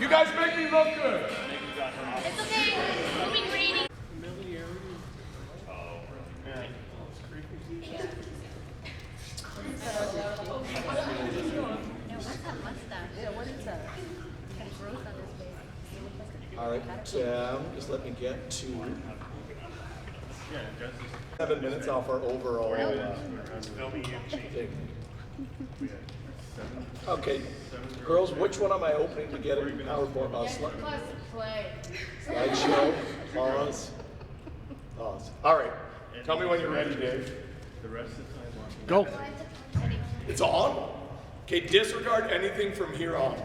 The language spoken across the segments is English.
You guys make me look good. It's okay. We'll be greedy. What's that mustache? Yeah, what is that? Kind of gross on his face. All right, just let me get to 7 minutes off our overall thing. Okay, girls, which one am I opening to get in PowerPoint? Slideshow, pause. All right, tell me when you're ready, Dave. The rest of the time, Go. It's on? Okay, disregard anything from here on.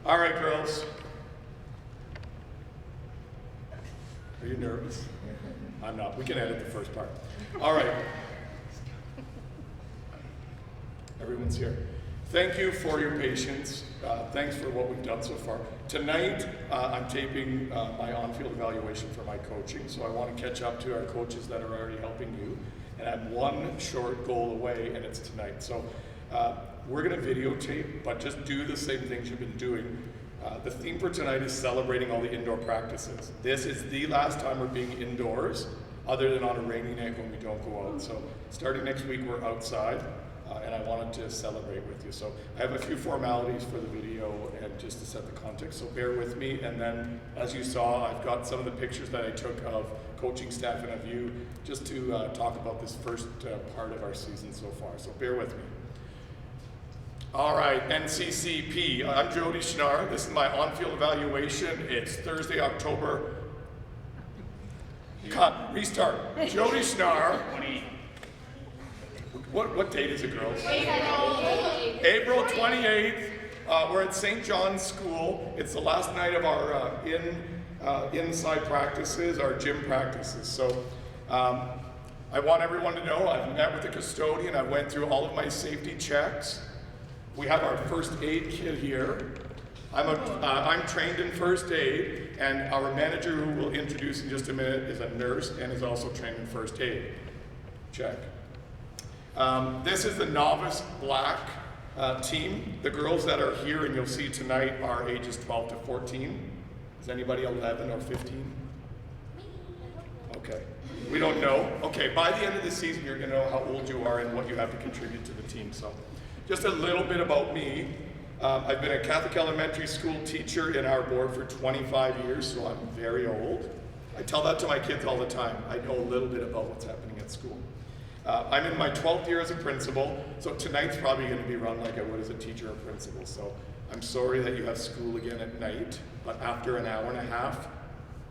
All right, girls. Are you nervous? I'm not. We can edit the first part. All right. Everyone's here. Thank you for your patience. Thanks for what we've done so far. Tonight, I'm taping my on-field evaluation for my coaching, so I want to catch up to our coaches that are already helping you. And I'm one short goal away, and it's tonight. So we're going to videotape, but just do the same things you've been doing. The theme for tonight is celebrating all the indoor practices. This is the last time we're being indoors, other than on a rainy night when we don't go out. So starting next week, we're outside, and I wanted to celebrate with you. So I have a few formalities for the video and just to set the context, so bear with me. And then, as you saw, I've got some of the pictures that I took of coaching staff and of you, just to talk about this first part of our season so far. So bear with me. All right, NCCP. I'm Jodie Schnarr. This is my on-field evaluation. It's Thursday, October. Cut. Restart. Jodie Schnarr. What date is it, girls? April 28th. We're at St. John's School. It's the last night of our inside practices, our gym practices. So I want everyone to know I've met with the custodian. I went through all of my safety checks. We have our first aid kit here. I'm trained in first aid, and our manager, who we'll introduce in just a minute, is a nurse and is also trained in first aid. Check. This is the novice black team. The girls that are here and you'll see tonight are ages 12 to 14. Is anybody 11 or 15? Okay. We don't know. Okay, by the end of the season, you're going to know how old you are and what you have to contribute to the team. So, just a little bit about me. I've been a Catholic elementary school teacher in our board for 25 years, so I'm very old. I tell that to my kids all the time. I know a little bit about what's happening at school. I'm in my 12th year as a principal, so tonight's probably going to be run like I would as a teacher or principal. So I'm sorry that you have school again at night, but after an hour and a half,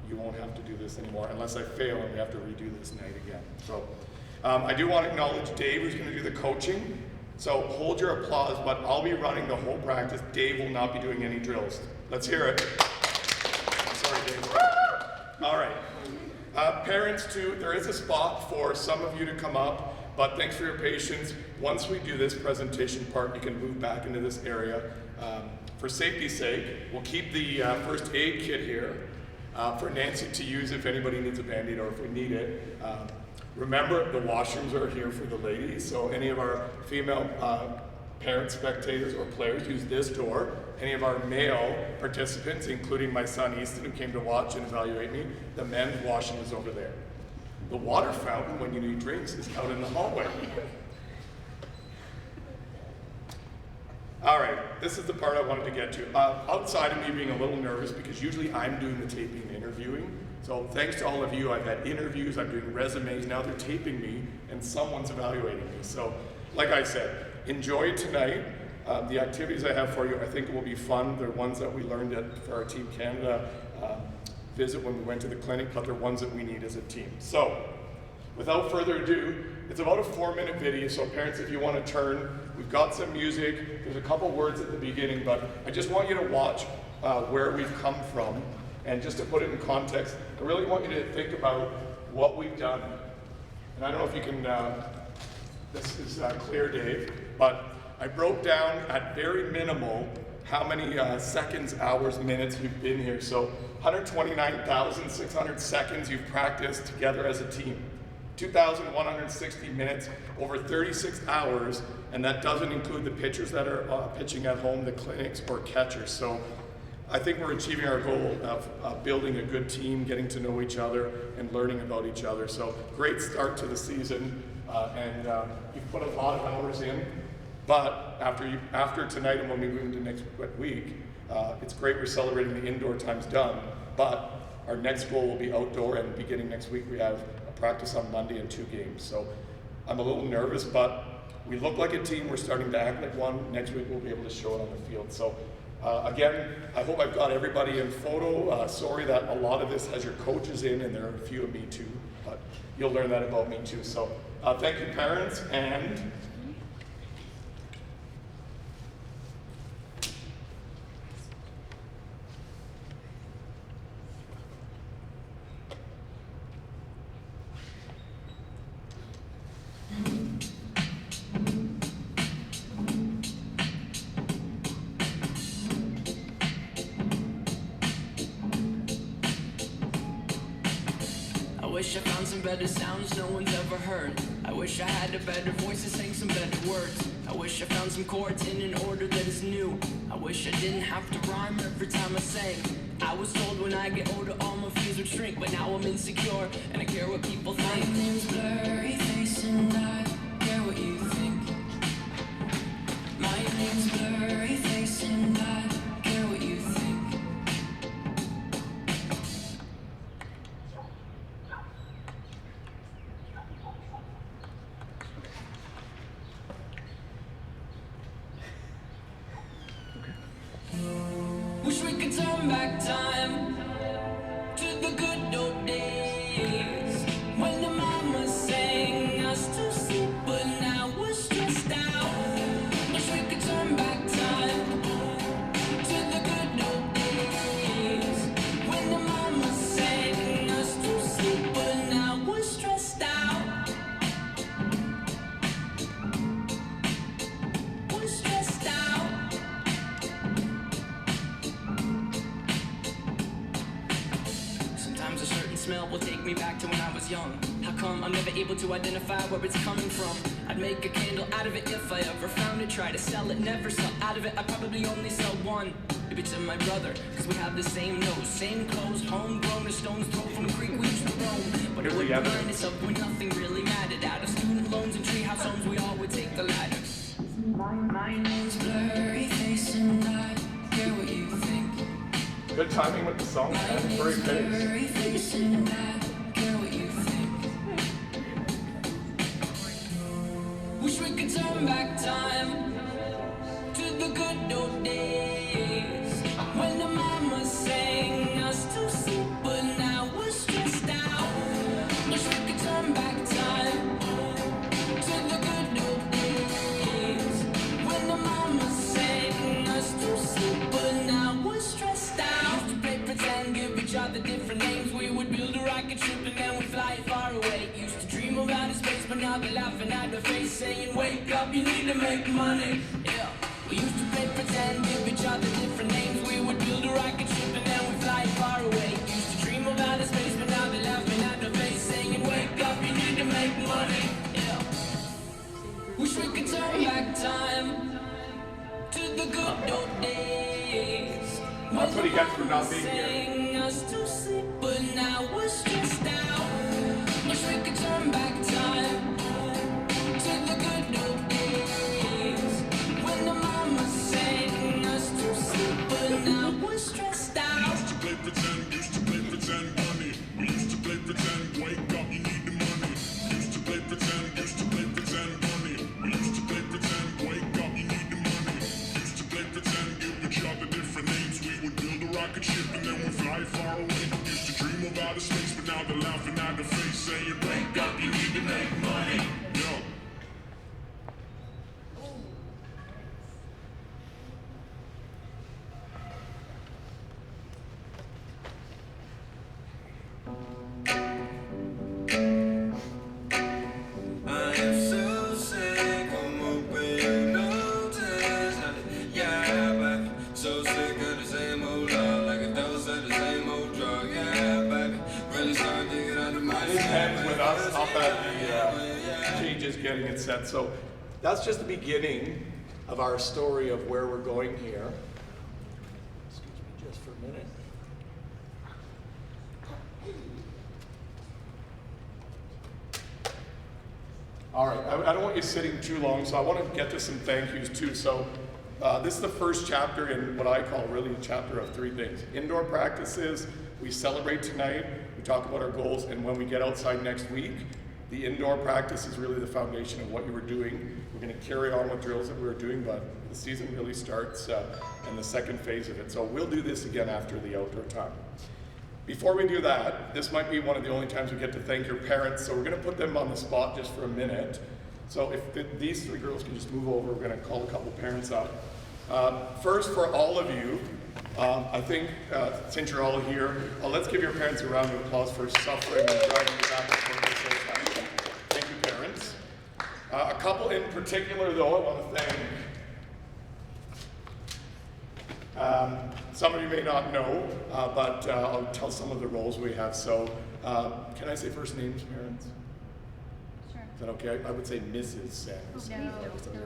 you won't have to do this anymore unless I fail and we have to redo this night again. So I do want to acknowledge Dave, who's going to do the coaching. So hold your applause, but I'll be running the whole practice. Dave will not be doing any drills. Let's hear it. Sorry, Dave. All right. Parents too, there is a spot for some of you to come up, but thanks for your patience. Once we do this presentation part, you can move back into this area. For safety's sake, we'll keep the first aid kit here for Nancy to use if anybody needs a Band-Aid or if we need it. Remember, the washrooms are here for the ladies, so any of our female parents, spectators, or players use this door. Any of our male participants, including my son Easton, who came to watch and evaluate me, the men's washroom is over there. The water fountain, when you need drinks, is out in the hallway. All right, this is the part I wanted to get to. Outside of me being a little nervous, because usually I'm doing the taping and interviewing, so thanks to all of you, I've had interviews, I'm doing resumes, now they're taping me, and someone's evaluating me. So, like I said, enjoy tonight. The activities I have for you, I think it will be fun. They're ones that we learned for our Team Canada visit when we went to the clinic, but they're ones that we need as a team. So, without further ado, it's about a 4-minute video, so parents, if you want to turn, we've got some music, there's a couple words at the beginning, but I just want you to watch where we've come from, and just to put it in context, I really want you to think about what we've done. And I don't know if you can, this is clear, Dave, but I broke down at very minimal how many seconds, hours, minutes you've been here. So 129,600 seconds you've practiced together as a team. 2,160 minutes, over 36 hours, and that doesn't include the pitchers that are pitching at home, the clinics, or catchers. So I think we're achieving our goal of building a good team, getting to know each other, and learning about each other. So great start to the season, and you've put a lot of hours in. But after tonight and when we move into next week, it's great we're celebrating the indoor time's done. But our next goal will be outdoor, and beginning next week we have a practice on Monday and 2 games. So I'm a little nervous, but we look like a team. We're starting to act like one. Next week we'll be able to show it on the field. So again, I hope I've got everybody in photo. Sorry that a lot of this has your coaches in, and there are a few of me too, but you'll learn that about me too. So thank you, parents, and I wish I found some better sounds no one's ever heard. I wish I had a better voice to sing some better words. I wish I found some chords in an order that is new. I wish I didn't have to rhyme every time I sang. I was told when I get older all my fears would shrink, but now I'm insecure and I care what people think. My name's blurry face and I care what you think. My name's blurry face and I care what you think. Wish we could turn back time to the good old days when the mama sang us to sleep, but now we're stressed out. Wish we could turn back time to the good old days when the mama sang us to sleep, but now we're stressed out. We're stressed out. Sometimes a certain smell will take me back to when I was young. How come I'm never able to identify where it's coming from? I'd make a candle out of it if I ever found it. Try to sell it, never sell out of it. I probably only sell one. Maybe to my brother, cause we have the same nose, same clothes, homegrown, a stone's throw from a creek we used to roam. But it would remind us of when nothing really mattered. Out of student loans and treehouse homes, we all would take the ladder. My name's blurry face and I care what you think. good timing with the song, man. Great face. Wish we could turn back time to the good old days when the mama sang us to sleep, but now we're stressed out. Wish we could turn back time to the good old days when the mama sang us to sleep, but now we're stressed out. Used to play pretend, give each other different names. We would build a rocket ship and then we'd fly it far away. Used to dream of outer space, but now they're laughing at the face, saying, wake up, you need to make money. Yeah. We used to play pretend, give each other different names. We would build a rocket ship and then we'd fly it far away. Used to dream of outer space, but now they're laughing at the face, saying, wake up, you need to make money. Yeah. Wish we could turn back time to the good old days. That's what he gets for not being here. Sang us to sleep, but now we're stressed out. Wish we could turn back time to the good old days when the mama sang us to sleep, but now we're stressed out. Used to play pretend, money. We used to play pretend, wake up, you need the money. Used to play pretend, money. We used to play pretend, wake up, you need the money. Used to play pretend, give each other different names. We would build a rocket ship and then we'd fly far away. Used to dream of outer space, but now they're laughing at the face, saying, wake up, you need to make money. Yo. I am so sick, I'm hoping notice. Yeah, baby, so sick of the same old love, like a dose of the same old drug. Yeah, baby, really start digging under my His skin. hands with us up at the changes, getting it set. So that's just the beginning of our story of where we're going here. Excuse me just for a minute. All right, I don't want you sitting too long, so I want to get to some thank yous too. So this is the first chapter in what I call really a chapter of three things. Indoor practices, we celebrate tonight, we talk about our goals, and when we get outside next week, the indoor practice is really the foundation of what you were doing. We're going to carry on with drills that we were doing, but the season really starts in the second phase of it. So we'll do this again after the outdoor time. Before we do that, this might be one of the only times we get to thank your parents, so we're going to put them on the spot just for a minute. So if these three girls can just move over, we're going to call a couple parents up. First, for all of you, I think since you're all here, let's give your parents a round of applause for suffering and driving you back and forth this whole time. Thank you, parents. A couple in particular, though, I want to thank. Some of you may not know, but I'll tell some of the roles we have. So, can I say first names, parents? Sure. Is that okay? I would say Mrs. Sanders. No,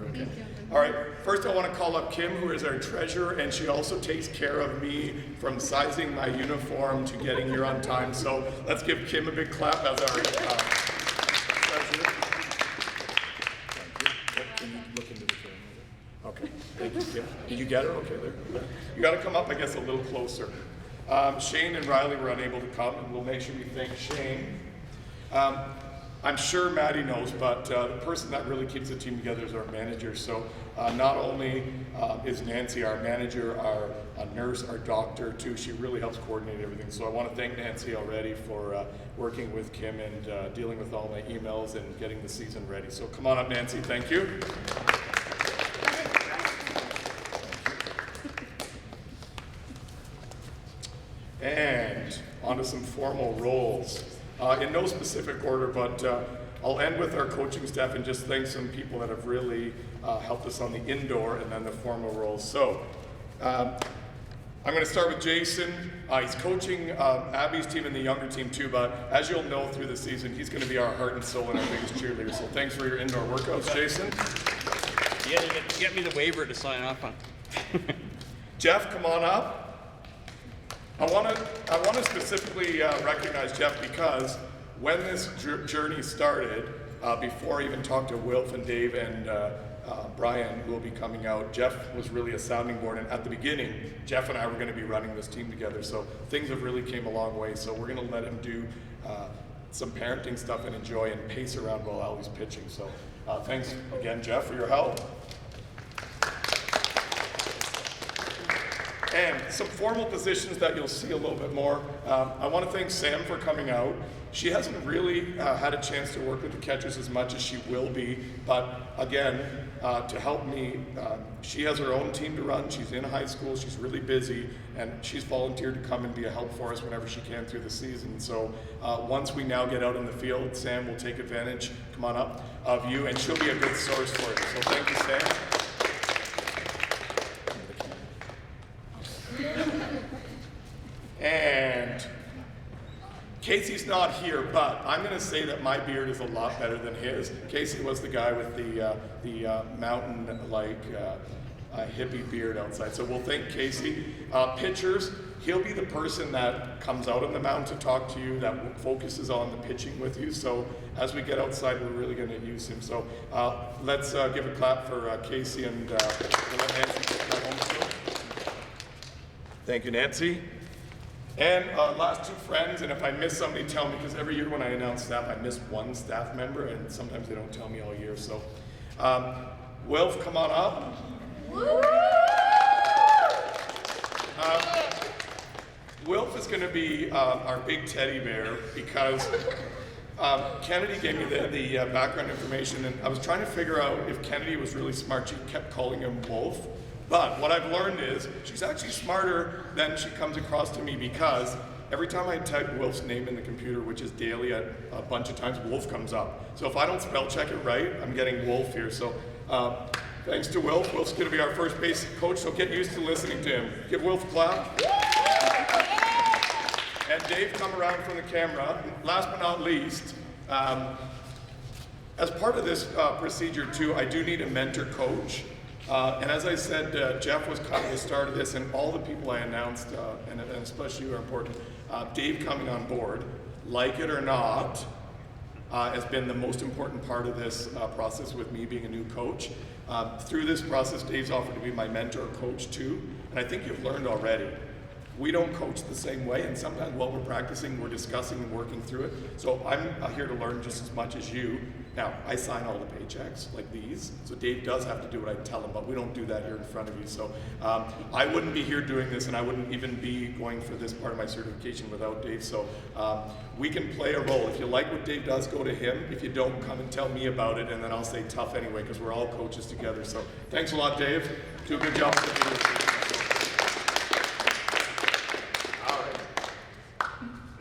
Okay. All right. First, I want to call up Kim, who is our treasurer, and she also takes care of me from sizing my uniform to getting here on time. So, let's give Kim a big clap as our treasurer. Can you look into the camera? Okay. Thank you, Kim. Did you get her? Okay, there. You got to come up, I guess, a little closer. Shane and Riley were unable to come, and we'll make sure we thank Shane. I'm sure Maddie knows, but the person that really keeps the team together is our manager. So not only is Nancy our manager, our nurse, our doctor too, she really helps coordinate everything. So I want to thank Nancy already for working with Kim and dealing with all my emails and getting the season ready. So come on up, Nancy. Thank you. And on to some formal roles. In no specific order, but I'll end with our coaching staff and just thank some people that have really helped us on the indoor and then the formal roles. So I'm going to start with Jason. He's coaching Abby's team and the younger team too, but as you'll know through the season, he's going to be our heart and soul and our biggest cheerleader. So thanks for your indoor workouts, Jason. You gotta get me the waiver to sign off on. Jeff, come on up. I want to specifically recognize Jeff because when this journey started, before I even talked to Wilf and Dave and Brian, who will be coming out, Jeff was really a sounding board. And at the beginning, Jeff and I were going to be running this team together. So things have really came a long way. So we're going to let him do some parenting stuff and enjoy and pace around while Ali's pitching. So thanks again, Jeff, for your help. And some formal positions that you'll see a little bit more. I want to thank Sam for coming out. She hasn't really had a chance to work with the catchers as much as she will be, but again, to help me, she has her own team to run. She's in high school, she's really busy, and she's volunteered to come and be a help for us whenever she can through the season. So once we now get out in the field, Sam will take advantage, come on up, of you, and she'll be a good source for you. So thank you, Sam. And Casey's not here, but I'm going to say that my beard is a lot better than his. Casey was the guy with the mountain-like hippie beard outside. So we'll thank Casey. Pitchers, he'll be the person that comes out on the mound to talk to you, that focuses on the pitching with you. So as we get outside, we're really going to use him. So let's give a clap for Casey and we'll let Nancy take that home field. Thank you, Nancy. And last two friends, and if I miss somebody, tell me, because every year when I announce staff, I miss one staff member, and sometimes they don't tell me all year. So, Wilf, come on up. Wilf is going to be our big teddy bear because Kennedy gave me the background information, and I was trying to figure out if Kennedy was really smart. She kept calling him Wolf. But what I've learned is she's actually smarter than she comes across to me because every time I type Wolf's name in the computer, which is daily a bunch of times, Wolf comes up. So if I don't spell check it right, I'm getting Wolf here. So thanks to Wolf. Wolf's going to be our first base coach, so get used to listening to him. Give Wolf a clap. And Dave, come around from the camera. Last but not least, as part of this procedure too, I do need a mentor coach. And as I said, Jeff was kind of the start of this, and all the people I announced, and especially you are important. Dave coming on board, like it or not, has been the most important part of this process with me being a new coach. Through this process, Dave's offered to be my mentor coach too, and I think you've learned already. We don't coach the same way, and sometimes while we're practicing, we're discussing and working through it. So I'm here to learn just as much as you. Now, I sign all the paychecks, like these, so Dave does have to do what I tell him, but we don't do that here in front of you. So I wouldn't be here doing this, and I wouldn't even be going for this part of my certification without Dave. So we can play a role. If you like what Dave does, go to him. If you don't, come and tell me about it, and then I'll say tough anyway, because we're all coaches together. So thanks a lot, Dave. Do a good job.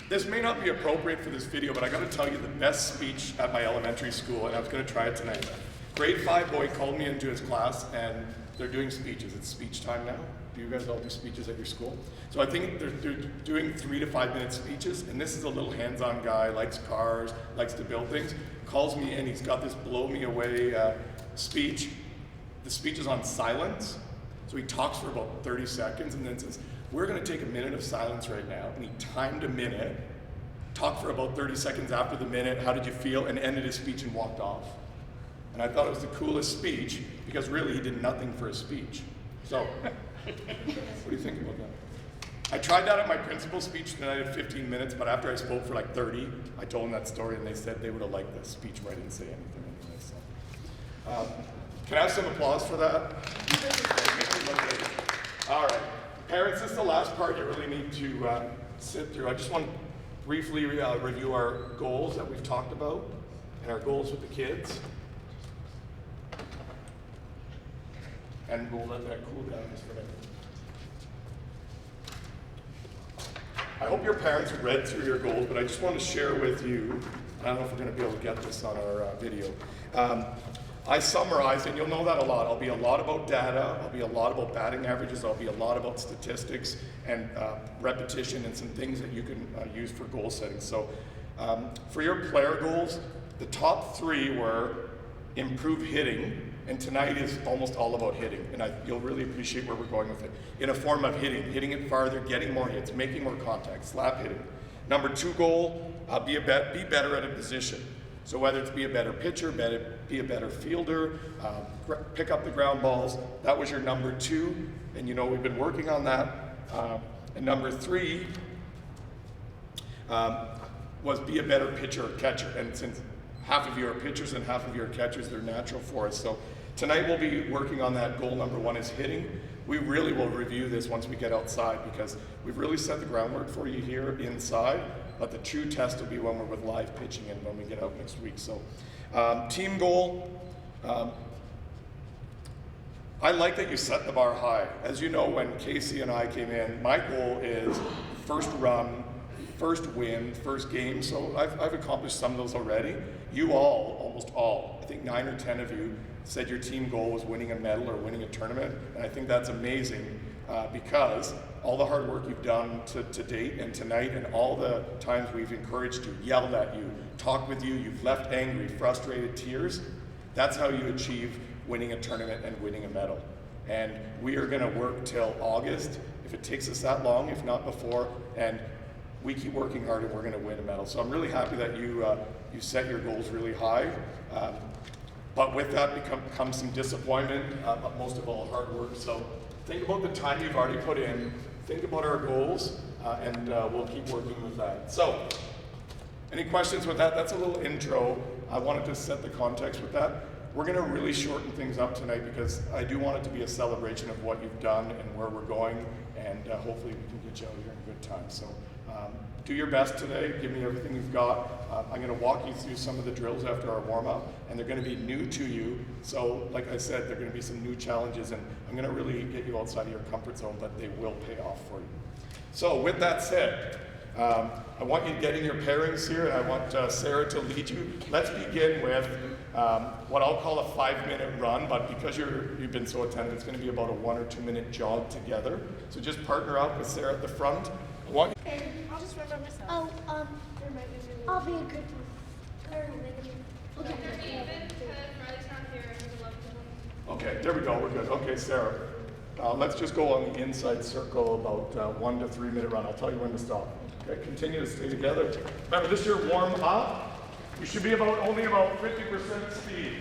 This may not be appropriate for this video, but I gotta tell you the best speech at my elementary school, and I was gonna try it tonight. Grade 5 boy called me into his class, and they're doing speeches. It's speech time now. Do you guys all do speeches at your school? So I think they're doing 3 to 5 minute speeches, and this is a little hands-on guy, likes cars, likes to build things, calls me in, he's got this blow me away speech. The speech is on silence, so he talks for about 30 seconds and then says, we're going to take a minute of silence right now. And he timed a minute, talked for about 30 seconds after the minute, how did you feel, and ended his speech and walked off. And I thought it was the coolest speech, because really he did nothing for his speech. So, what do you think about that? I tried that at my principal speech tonight at 15 minutes, but after I spoke for like 30, I told them that story, and they said they would have liked the speech where I didn't say anything anyway. So, can I have some applause for that? All right. Parents, this is the last part you really need to sit through. I just want to briefly review our goals that we've talked about and our goals with the kids. And we'll let that cool down just for a minute. I hope your parents read through your goals, but I just want to share with you, I don't know if we're going to be able to get this on our video. I summarized, and you'll know that a lot. I'll be a lot about data, I'll be a lot about batting averages, I'll be a lot about statistics and repetition and some things that you can use for goal setting. So for your player goals, the top 3 were improve hitting, and tonight is almost all about hitting, and you'll really appreciate where we're going with it. In a form of hitting it farther, getting more hits, making more contact, slap hitting. Number 2 goal, be better at a position. So whether it's be a better pitcher, be a better fielder, pick up the ground balls, that was your number 2, and you know we've been working on that. And number 3 was be a better pitcher or catcher, and since half of you are pitchers and half of you are catchers, they're natural for us. So tonight we'll be working on that. Goal number 1 is hitting. We really will review this once we get outside, because we've really set the groundwork for you here inside. But the true test will be when we're with live pitching and when we get out next week. So, team goal. I like that you set the bar high. As you know, when Casey and I came in, my goal is first run, first win, first game. So I've accomplished some of those already. You all, almost all, I think 9 or 10 of you said your team goal was winning a medal or winning a tournament. And I think that's amazing because all the hard work you've done to date and tonight, and all the times we've encouraged you, yelled at you, talked with you, you've left angry, frustrated, tears, that's how you achieve winning a tournament and winning a medal. And we are gonna work till August, if it takes us that long, if not before, and we keep working hard and we're gonna win a medal. So I'm really happy that you set your goals really high. But with that comes some disappointment, but most of all hard work. So think about the time you've already put in, think about our goals, and we'll keep working with that. So, any questions with that? That's a little intro. I wanted to set the context with that. We're gonna really shorten things up tonight because I do want it to be a celebration of what you've done and where we're going, and hopefully we can get you out here in a good time. So, do your best today, give me everything you've got. I'm gonna walk you through some of the drills after our warm-up, and they're gonna be new to you. So, like I said, there are gonna be some new challenges, and I'm gonna really get you outside of your comfort zone, but they will pay off for you. So, with that said, I want you to get in your pairings here, and I want Sarah to lead you. Let's begin with what I'll call a 5-minute run, but because you've been so attentive, it's gonna be about a 1 or 2 minute jog together. So just partner up with Sarah at the front. I'll just run by myself. Oh, I'll be a good one. Okay. David, because Riley's not here, and we love him. Okay. Okay, there we go, we're good. Okay, Sarah. Let's just go on the inside circle about 1 to 3 minute run. I'll tell you when to stop. Okay, continue to stay together. Remember, this is your warm up. You should be only about 50% speed.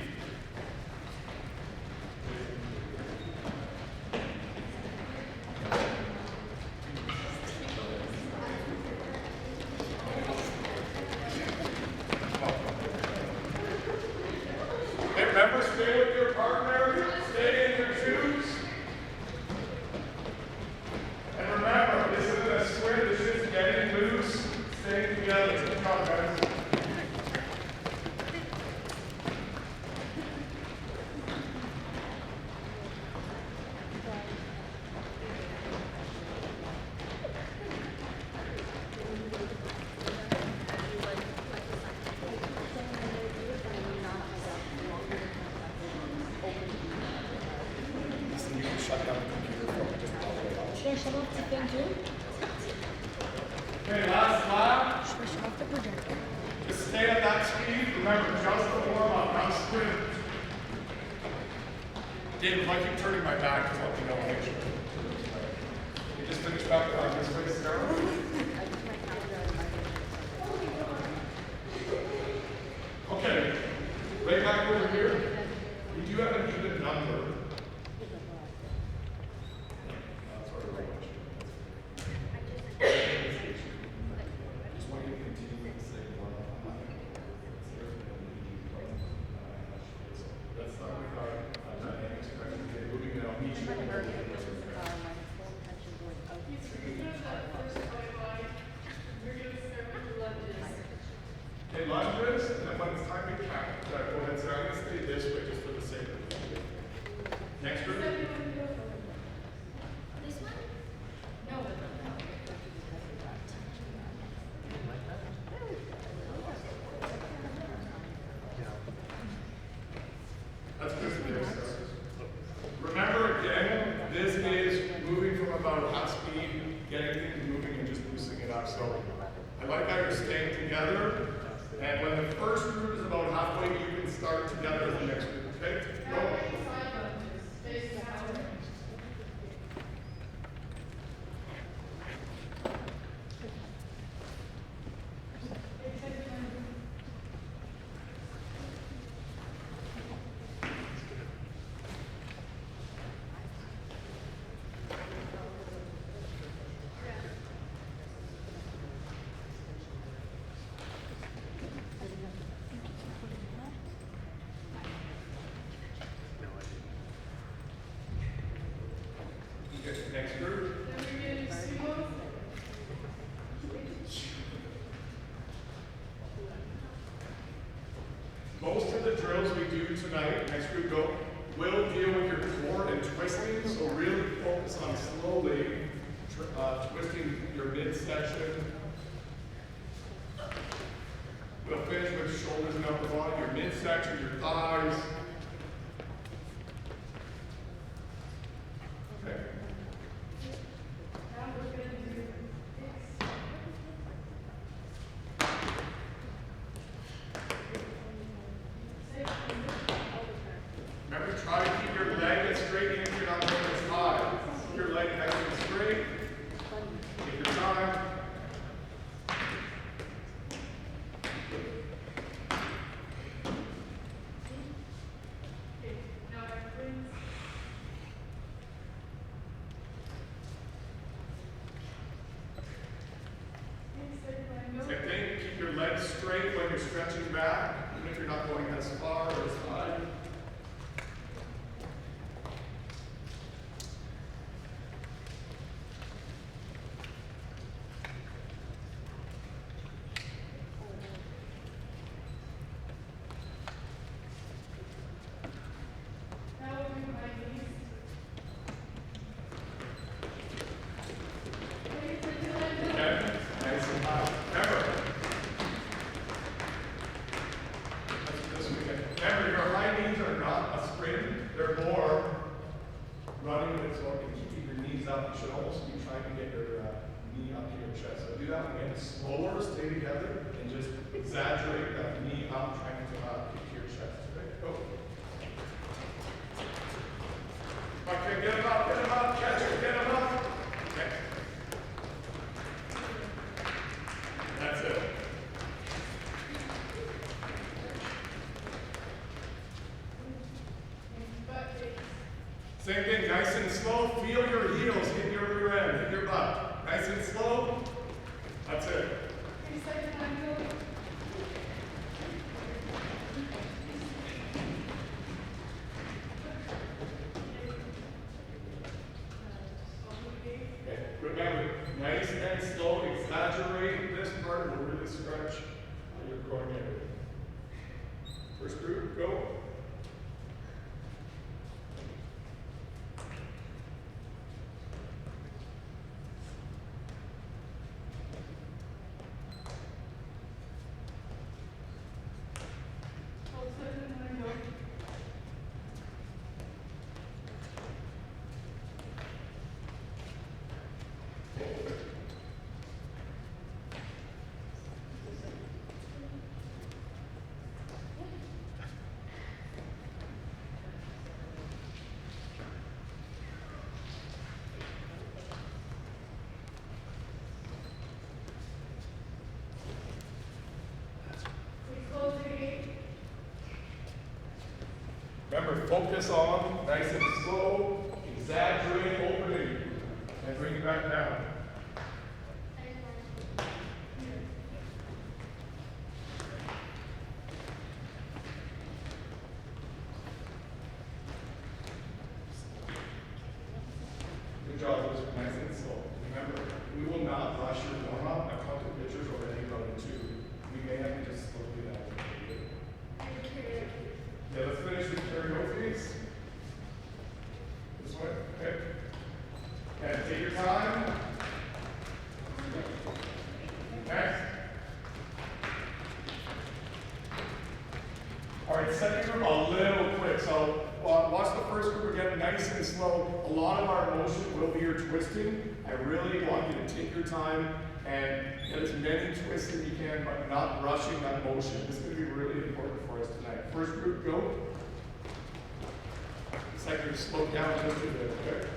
Hey, remember, stay with your partner, stay in your shoes. And remember, this isn't a sprint, this is getting loose, staying together. Come on, guys. Listen, you can shut down the computer from just all the way out. Should I shut off the thing too? Okay, last lap. Should I shut off the projector? Just stay at that speed. Remember, just the warm up, not sprint. Dave, if I keep turning my back, just let me know. Make sure. You just finish back around this way, Sarah. Okay, right back over here. We do have an even number. That's sort of right. Just want you to continue to say one. Let's start with our dynamics question. Okay, moving now. Each one. Okay, lunges, and then when it's time to count, go ahead, Sarah. I'm going to stay this way just for the sake of it. Next group. This one? That's good there, Sarah. Remember again, this is moving from about half speed, getting things moving and just loosening it up. So I like how you're staying together. And when the first group is about halfway, you can start together as the next group. Okay? Go. Okay, next group. Most of the drills we do tonight, next group go, will deal with your core and twisting, so really focus on slowly twisting your midsection. We'll finish with shoulders and upper body, your midsection, your thighs. Okay. Remember, try to keep your leg as straight even if you're not going as high. Keep your leg nice and straight. Take your time. Same thing, keep your legs straight when you're stretching back, even if you're not going as far or as high. Okay, nice and high. Remember, let's do this again. Remember, your high knees are not a sprint, they're more running with it, so keeping your knees up. You should almost be trying to get your knee up to your chest. So do that again, slower, stay together, and just exaggerate that knee up, trying to keep to your chest. Okay, go. Same thing, nice and slow. Feel your heels hit your rear end, hit your butt. Nice and slow. That's it. Okay, remember, nice and slow. Exaggerate this part. We'll really stretch your groin area. First group, go. Remember, focus on nice and slow, exaggerate opening, and bring it back down. Good job, those are nice and slow. Remember, we will not rush your warm-up. I've talked to pitchers already about it too. We may have to just slow it down. Yeah, let's finish the choreographies. This way, okay. And take your time. Next. All right, second group a little quick. So watch the first group again, nice and slow. A lot of our motion will be your twisting. I really want you to take your time and get as many twists as you can, but not rushing that motion. This is going to be really important for us tonight. First group, go. Second group, slow down just a bit, okay?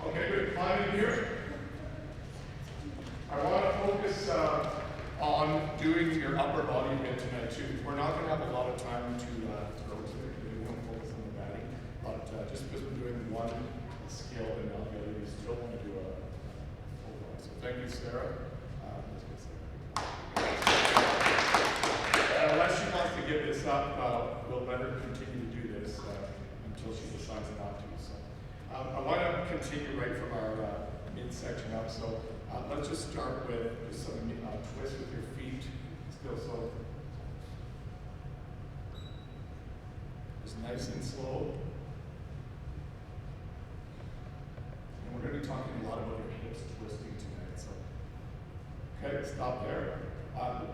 Okay, good. Climbing here. I want to focus on doing your upper body bit tonight too. We're not going to have a lot of time to throw today. We won't focus on the batting, but just because we're doing one skill and not the other, we still want to do a full one. So thank you, Sarah. Unless she wants to give this up, we'll let her continue to do this until she decides not to. So I want to continue right from our midsection up. So let's just start with some twists with your feet. Still so. Just nice and slow. And we're going to be talking a lot about your hips twisting tonight. So, okay, stop there.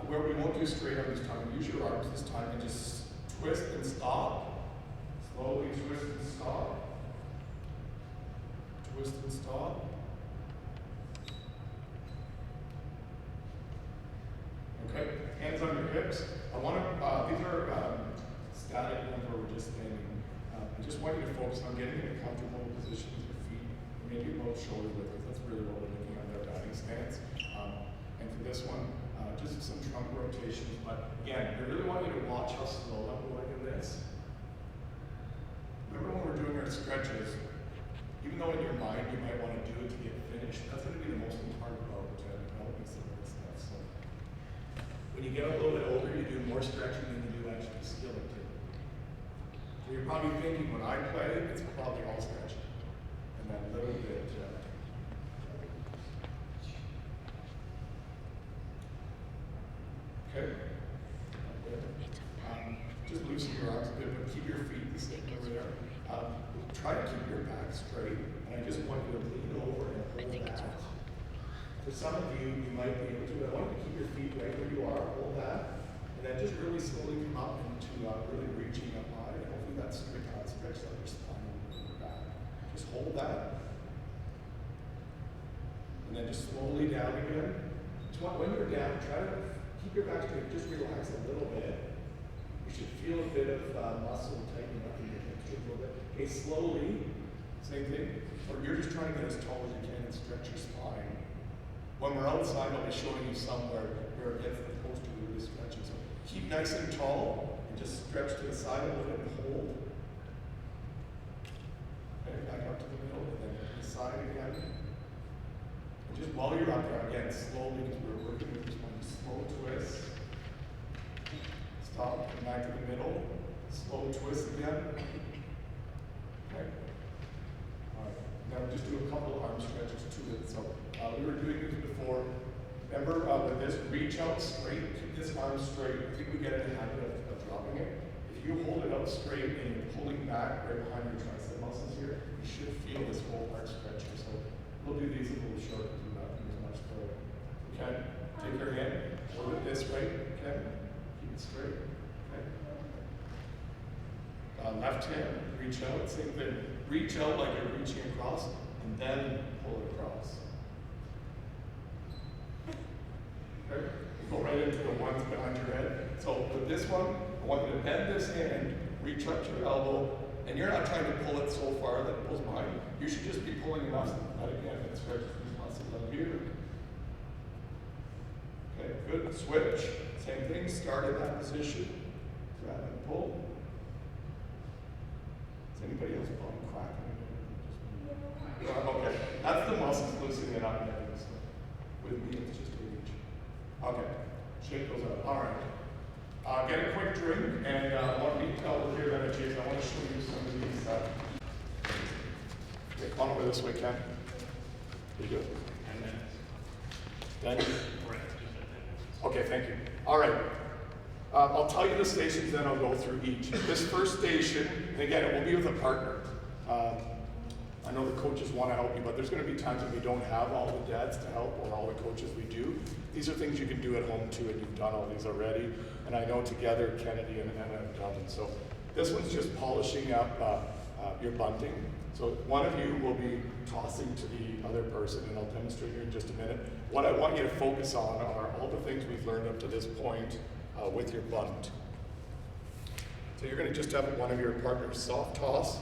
Where we won't do straight arm this time, use your arms this time and just twist and stop. Slowly twist and stop. Twist and stop. Okay, hands on your hips. I want to, these are static ones where we're just standing. I just want you to focus on getting in a comfortable position with your feet, maybe about shoulder width, because that's really what we're looking at their batting stance. And for this one, just some trunk rotations. But again, I really want you to watch how slow I'm going in this. Remember when we're doing our stretches, even though in your mind you might want to do it to get finished, that's going to be the most important about developing some of this stuff. So when you get a little bit older, you do more stretching than you do actually skill activity. So you're probably thinking, when I play, it's probably all stretching. And then a little bit, okay? Just loosen your arms a bit, but keep your feet the same over there. Try to keep your back straight, and I just want you to lean over and hold that. For some of you, you might be able to, I want you to keep your feet right where you are, hold that, and then just really slowly come up into really reaching up high, and hopefully that stretch out your spine and your back. Just hold that, and then just slowly down again. When you're down, try to keep your back straight, just relax a little bit. You should feel a bit of muscle tightening up in your hips a little bit. Okay, slowly, same thing. Or you're just trying to get as tall as you can and stretch your spine. When we're outside, I'll be showing you somewhere where it gets the post to really stretching. So keep nice and tall and just stretch to the side a little bit and hold. Okay, back up to the middle, and then to the side again. And just while you're up there, again, slowly, because we're working with this one, slow twist. Stop, come back to the middle, slow twist again. Okay. All right. Now just do a couple arm stretches to it. So we were doing this before. Remember with this, reach out straight, keep this arm straight. I think we get in the habit of dropping it. If you hold it out straight and you're pulling back right behind your tricep muscles here, you should feel this whole arm stretching. So we'll do these a little short, do not use much for it. Okay? Take your hand, hold it this way, okay? Keep it straight. Okay? Left hand, reach out, same thing. Reach out like you're reaching across, and then pull it across. Okay? Go right into the ones behind your head. So with this one, I want you to bend this hand, reach up to your elbow, and you're not trying to pull it so far that it pulls behind. You should just be pulling enough that again, it stretches these muscles up here. Okay, good. Switch. Same thing. Start in that position. Grab and pull. Is anybody else bone cracking? Okay. That's the muscles loosening it up. With me, it's just a reach. Okay. Shake those up. All right. Get a quick drink, and I want to be over here energies. I want to show you some of these. Okay, come on over this way, Ken. You good? 10 minutes. 10? Okay, thank you. All right. I'll tell you the stations, then I'll go through each. This first station, and again, it will be with a partner. I know the coaches want to help you, but there's going to be times when we don't have all the dads to help, or all the coaches we do. These are things you can do at home too, and you've done all these already. And I know together, Kennedy and Anna have done them. So this one's just polishing up your bunting. So one of you will be tossing to the other person, and I'll demonstrate here in just a minute. What I want you to focus on are all the things we've learned up to this point with your bunt. So you're going to just have one of your partners soft toss.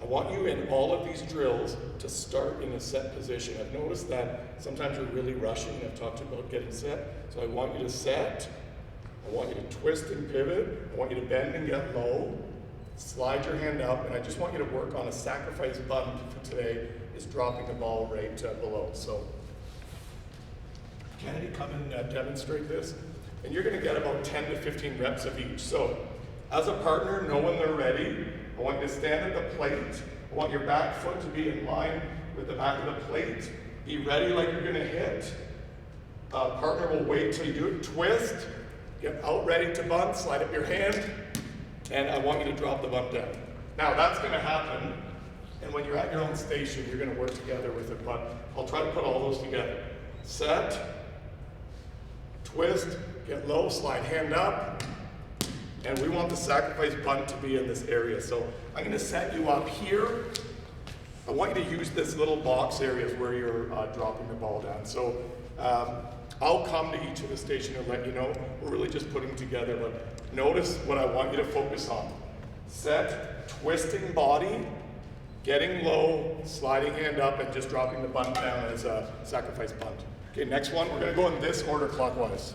I want you in all of these drills to start in a set position. I've noticed that sometimes you're really rushing. I've talked about getting set. So I want you to set. I want you to twist and pivot. I want you to bend and get low. Slide your hand up, and I just want you to work on a sacrifice bunt for today is dropping the ball right below. So Kennedy, come and demonstrate this. And you're going to get about 10 to 15 reps of each. So as a partner, know when they're ready. I want you to stand at the plate. I want your back foot to be in line with the back of the plate. Be ready like you're going to hit. Partner will wait till you do it. Twist. Get out ready to bunt. Slide up your hand. And I want you to drop the bunt down. Now that's going to happen. And when you're at your own station, you're going to work together with it. But I'll try to put all those together. Set. Twist. Get low. Slide hand up. And we want the sacrifice bunt to be in this area. So I'm going to set you up here. I want you to use this little box areas where you're dropping the ball down. So I'll come to each of the station and let you know. We're really just putting together. But notice what I want you to focus on. Set, twisting body, getting low, sliding hand up, and just dropping the bunt down as a sacrifice bunt. Okay, next one. We're going to go in this order clockwise.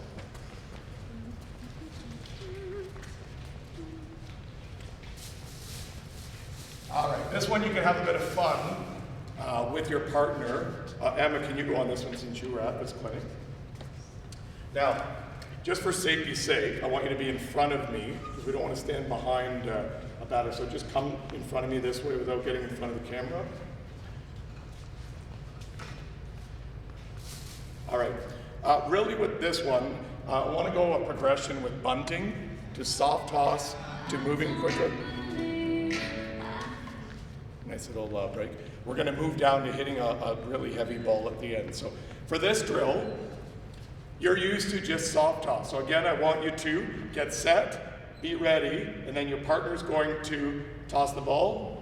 All right, this one you can have a bit of fun with your partner. Emma, can you go on this one since you were at this clinic? Now, just for safety's sake, I want you to be in front of me because we don't want to stand behind a batter. So just come in front of me this way without getting in front of the camera. All right, really with this one, I want to go a progression with bunting to soft toss to moving quicker. Nice little break. We're going to move down to hitting a really heavy ball at the end. So for this drill, you're used to just soft toss. So again, I want you to get set, be ready, and then your partner's going to toss the ball.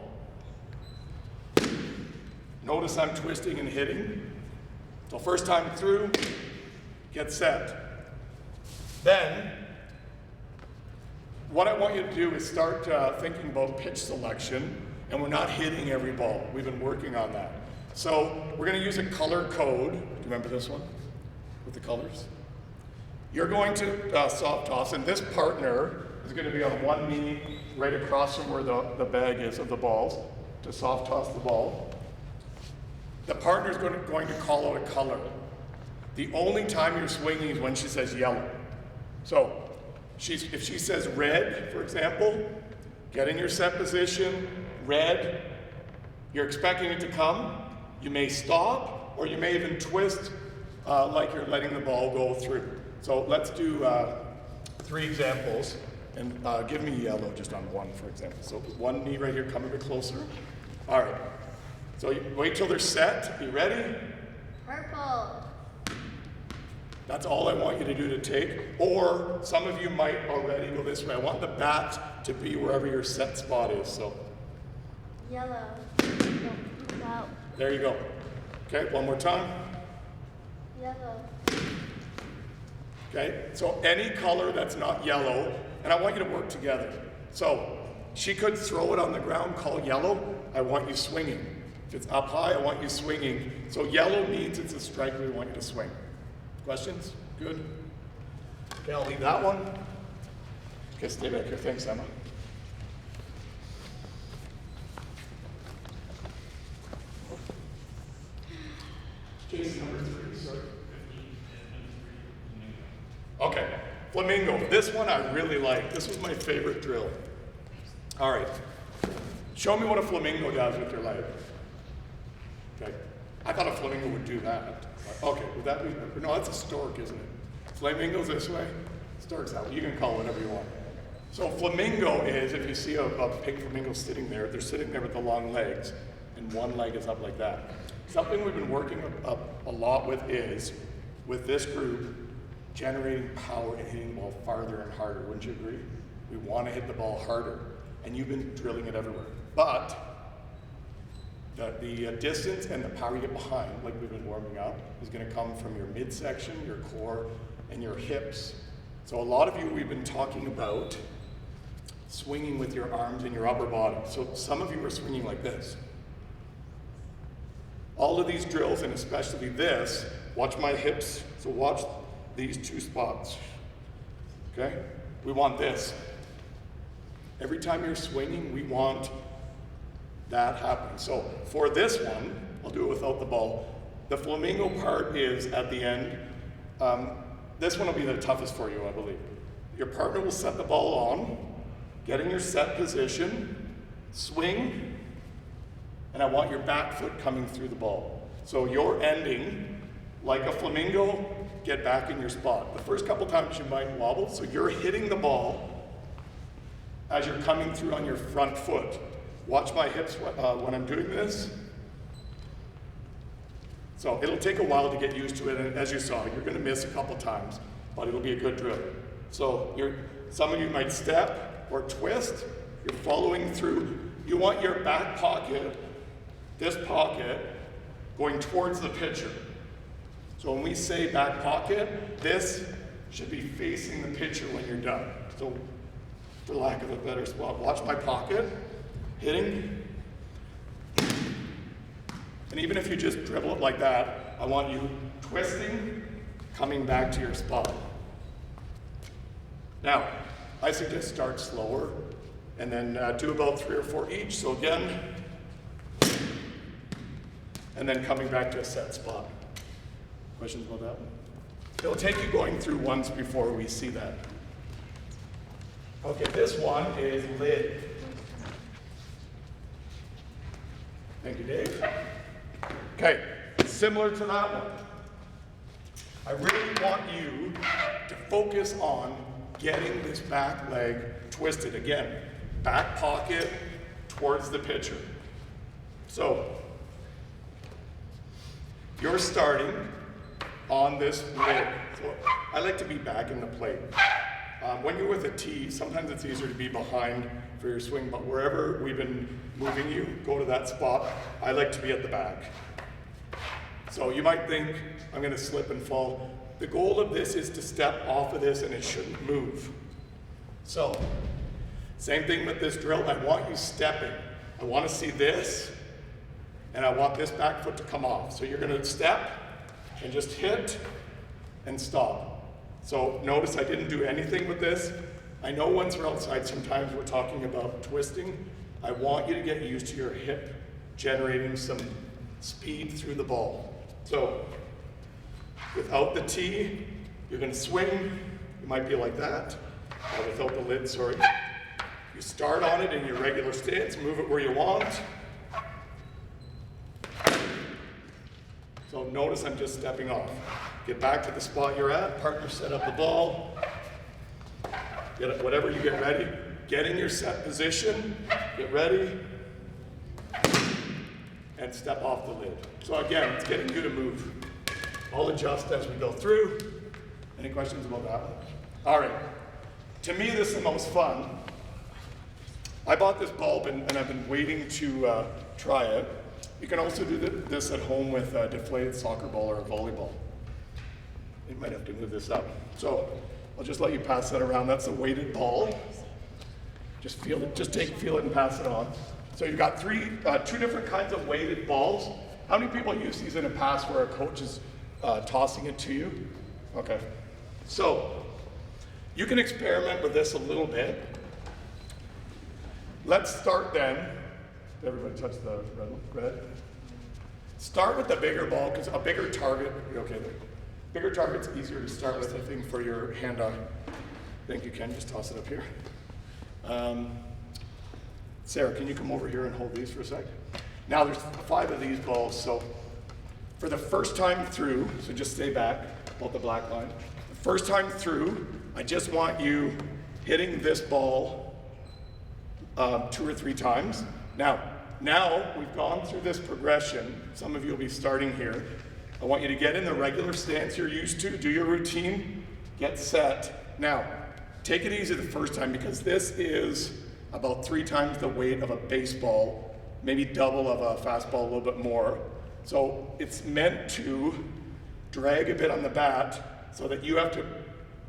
Notice I'm twisting and hitting. So first time through, get set. Then, what I want you to do is start thinking about pitch selection. And we're not hitting every ball. We've been working on that. So we're going to use a color code. Do you remember this one with the colors? You're going to soft toss, and this partner is is going to be on one knee right across from where the bag is of the balls to soft toss the ball. The partner is going to call out a color. The only time you're swinging is when she says yellow. So if she says red, for example, get in your set position, red, you're expecting it to come, you may stop, or you may even twist like you're letting the ball go through. So let's do 3 examples, and give me yellow just on one, for example. So one knee right here, come a bit closer. All right, so you wait till they're set, be ready. Purple. That's all I want you to do to take. Or some of you might already go this way. I want the bat to be wherever your set spot is. So Yellow. No. there you go. Okay, one more time. Yellow. Okay, so any color that's not yellow, and I want you to work together. So she could throw it on the ground, call yellow. I want you swinging. If it's up high, I want you swinging. So yellow means it's a strike. We want you to swing. Questions? Good. Okay, I'll leave that one. Okay, stay back here. Thanks, Emma. Case number 3, sorry. Okay, flamingo. This one I really like. This was my favorite drill. All right. Show me what a flamingo does with their leg. Okay. I thought a flamingo would do that. Okay, would that be? No, that's a stork, isn't it? Flamingo's this way, stork's that way. You can call it whatever you want. So flamingo is, if you see a pink flamingo sitting there, they're sitting there with the long legs, and one leg is up like that. Something we've been working a lot with is, with this group, generating power and hitting the ball farther and harder. Wouldn't you agree? We want to hit the ball harder, and you've been drilling it everywhere. But the distance and the power you get behind, like we've been warming up, is going to come from your midsection, your core, and your hips. So a lot of you, we've been talking about swinging with your arms and your upper body. So some of you are swinging like this. All of these drills, and especially this, watch my hips. So watch these 2 spots. Okay? We want this. Every time you're swinging, we want that happening. So for this one, I'll do it without the ball. The flamingo part is at the end. This one will be the toughest for you, I believe. Your partner will set the ball on, get in your set position, swing, and I want your back foot coming through the ball. So you're ending like a flamingo, get back in your spot. The first couple times you might wobble, so you're hitting the ball as you're coming through on your front foot. Watch my hips when I'm doing this. So it'll take a while to get used to it, and as you saw, you're going to miss a couple times, but it'll be a good drill. So some of you might step or twist. You're following through. You want your back pocket, this pocket, going towards the pitcher. So when we say back pocket, this should be facing the pitcher when you're done. So for lack of a better spot, watch my pocket. Hitting. And even if you just dribble it like that, I want you twisting, coming back to your spot. Now, I suggest start slower and then do about 3 or 4 each. So again, and then coming back to a set spot. Questions about that one? It'll take you going through once before we see that. Okay, this one is lid. Thank you, Dave. Okay, similar to that one. I really want you to focus on getting this back leg twisted. Again, back pocket towards the pitcher. So, you're starting on this lid. So, I like to be back in the plate. When you're with a tee, sometimes it's easier to be behind for your swing, but wherever we've been moving you, go to that spot. I like to be at the back. So you might think, I'm gonna slip and fall. The goal of this is to step off of this and it shouldn't move. So, same thing with this drill, I want you stepping. I wanna see this, and I want this back foot to come off. So you're gonna step and just hit and stop. So notice I didn't do anything with this. I know once we're outside, sometimes we're talking about twisting. I want you to get used to your hip generating some speed through the ball. So, without the tee, you're gonna swing. You might be like that. Without the lid, sorry. You start on it in your regular stance, move it where you want. So notice I'm just stepping off. Get back to the spot you're at, partner set up the ball. Get it, whatever you get ready. Get in your set position, get ready, and step off the lid. So again, it's getting you to move. I'll adjust as we go through. Any questions about that one? All right. To me, this is the most fun. I bought this bulb and I've been waiting to try it. You can also do this at home with a deflated soccer ball or a volleyball. You might have to move this up. So I'll just let you pass that around. That's a weighted ball. Just feel it, feel it and pass it on. So you've got two different kinds of weighted balls. How many people use these in a pass where a coach is tossing it to you? Okay. So you can experiment with this a little bit. Let's start then. Everybody touch the red one. Go ahead. Start with the bigger ball, because a bigger target, okay, bigger target's easier to start with, I think, for your hand-eye. I think you can just toss it up here. Sarah, can you come over here and hold these for a sec? Now there's 5 of these balls, so for the first time through, so just stay back, hold the black line. The first time through, I just want you hitting this ball 2 or 3 times. Now we've gone through this progression. Some of you will be starting here. I want you to get in the regular stance you're used to, do your routine, get set. Now, take it easy the first time, because this is about 3 times the weight of a baseball, maybe double of a fastball, a little bit more. So it's meant to drag a bit on the bat so that you have to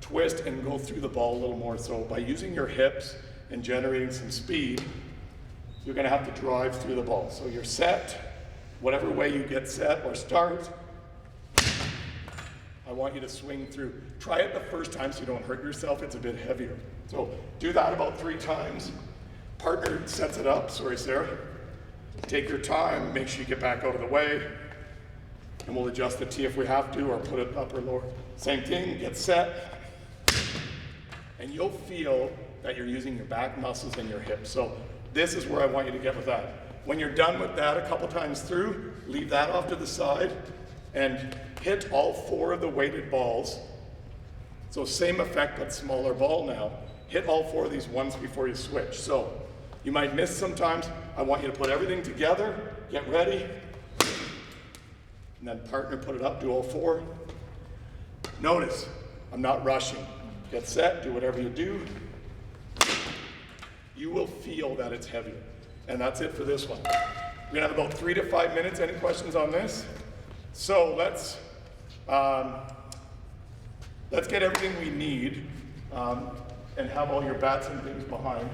twist and go through the ball a little more. So by using your hips and generating some speed, you're gonna have to drive through the ball. So you're set, whatever way you get set or start, I want you to swing through. Try it the first time so you don't hurt yourself, it's a bit heavier. So do that about 3 times. Partner sets it up, sorry Sarah. Take your time, make sure you get back out of the way, and we'll adjust the tee if we have to, or put it up or lower. Same thing, get set, and you'll feel that you're using your back muscles and your hips. So this is where I want you to get with that. When you're done with that a couple times through, leave that off to the side and hit all 4 of the weighted balls. So same effect, but smaller ball now. Hit all 4 of these once before you switch. So you might miss sometimes. I want you to put everything together, get ready, and then partner, put it up, do all 4. Notice, I'm not rushing. Get set, do whatever you do. You will feel that it's heavier. And that's it for this one. We're gonna have about 3 to 5 minutes. Any questions on this? So let's get everything we need and have all your bats and things behind.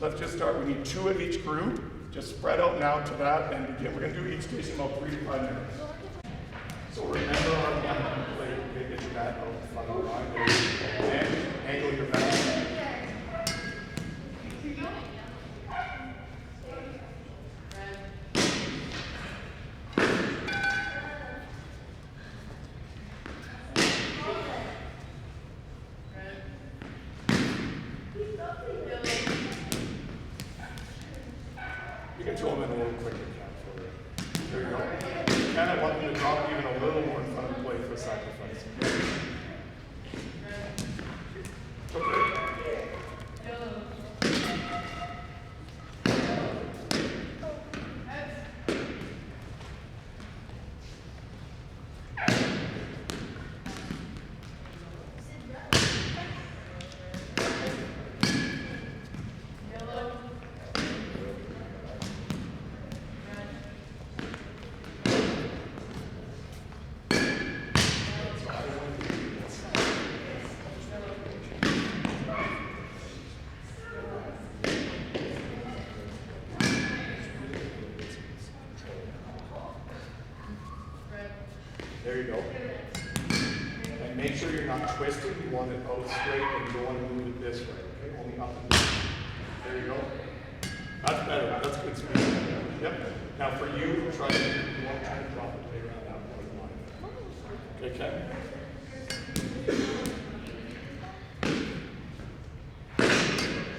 Let's just start. We need 2 of each group. Just spread out now to that and begin. We're gonna do each station about 3 to 5 minutes. So remember our plan. Get your bat out in front of the line. And angle your bat. You can throw them in a little quicker, Ken. There you go. Ken, I want them to drop even a little more in front of the plate for sacrifice. Okay. There you go. And make sure you're not twisting. You want it out straight and you don't want to move it this way. Okay? Only up. There you go. That's better. That's good speed. Yep. Now for you, try to, you want to try to drop it right around that point line. Okay, Ken?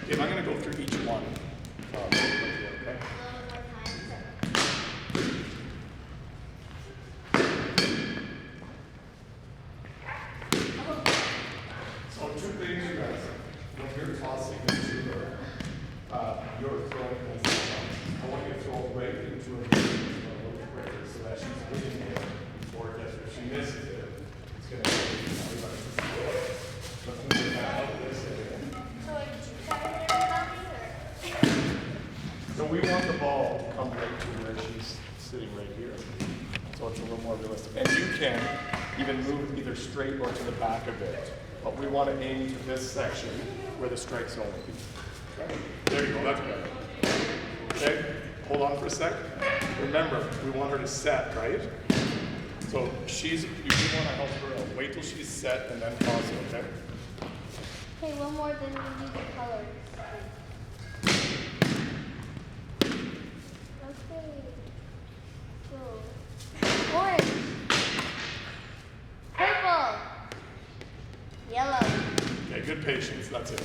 Dave, I'm going to go through each one. Okay? So two things, you guys. When you're tossing into your throwing this, I want you to throw it right into her a little quicker so that she's hitting it before it gets her. If she misses it, it's going to hit everybody. Let's move it back out this again. So we want the ball to come right to where she's sitting right here. So it's a little more realistic. And you can even move either straight or to the back a bit. But we want to aim to this section where the strike zone will be. Okay. There you go, that's better. Okay, hold on for a sec. Remember, we want her to set, right? So you do want to help her out. Wait till she's set and then pause it, okay? Okay, one more, then we do the colors. Okay. So, orange. Purple. Yellow. Okay, good patience, that's it.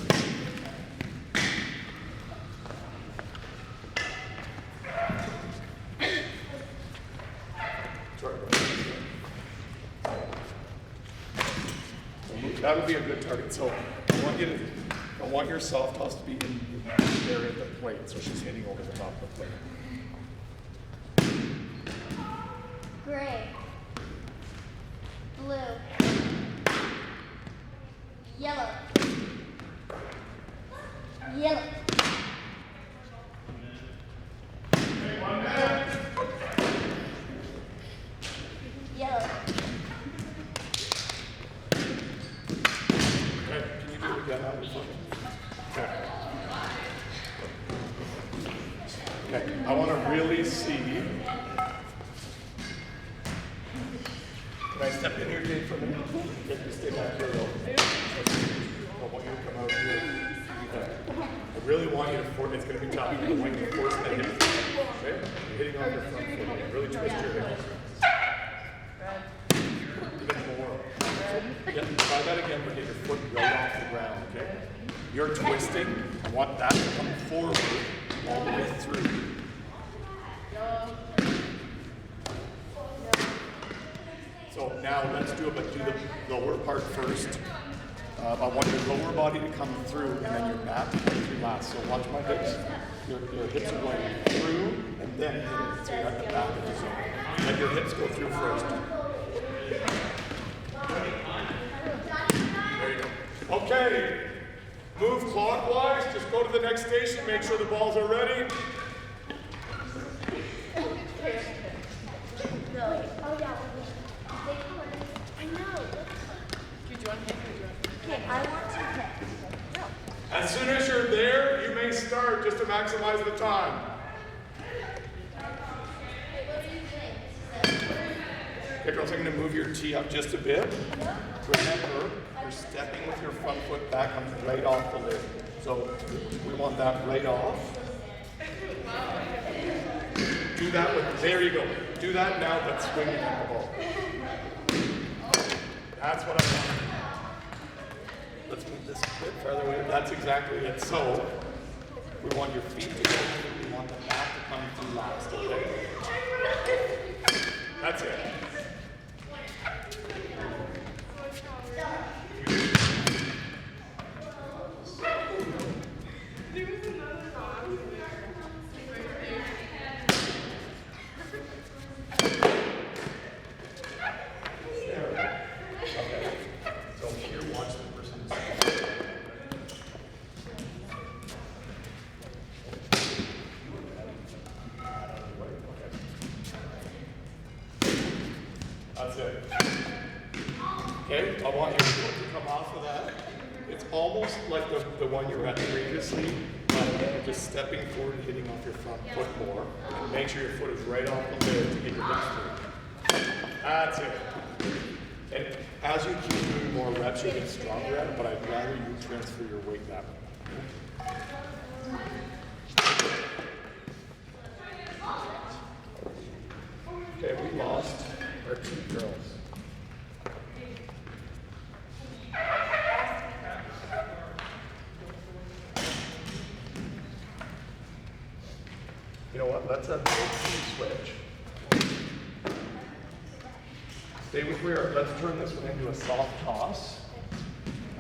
Sorry. That would be a good target. So I want your soft toss to be in the area of the plate, so she's hitting over the top of the plate. Gray. Blue. Yellow. Yellow. Yellow. Okay, can you do it again? Okay. Okay, I want to really see. Can I step in here, Dave, for a minute? Get you stay back here, though. I want you to come out here. Okay. I really want you to force, it's going to be tough. I want you to force that hip. Okay? You're hitting on your front foot. Really twist your hips. Even more. Yeah, try that again, but get your foot right off the ground, okay? You're twisting. I want that to come forward all the way through. So now let's do it, but do the lower part first. I want your lower body to come through and then your back to come through last. So watch my hips. Your hips are going through and then hit it. So you're at the back of the zone. Let your hips go through first. There you go. Okay. Move clockwise. Just go to the next station. Make sure the balls are ready. I know. Okay, I want to pick. As soon as you're there, you may start just to maximize the time. Okay, girls, I'm going to move your tee up just a bit. Remember, you're stepping with your front foot back comes right off the lid. So we want that right off. Do that with, there you go. Do that now, but swing it at the ball. That's what I want. Let's move this a bit further away. That's exactly it. So, we want your feet to go through. We want the back to come through last, okay? That's it. That's it. Okay, I want your foot to come off of that. It's almost like the one you were at previously, but you're just stepping forward and hitting off your front foot more. And make sure your foot is right off the lid to get your hips through. That's it. And as you keep doing more reps, you get stronger at it, but I'd rather you transfer your weight that way. You know what? Let's have a switch. Stay with where. Let's turn this one into a soft toss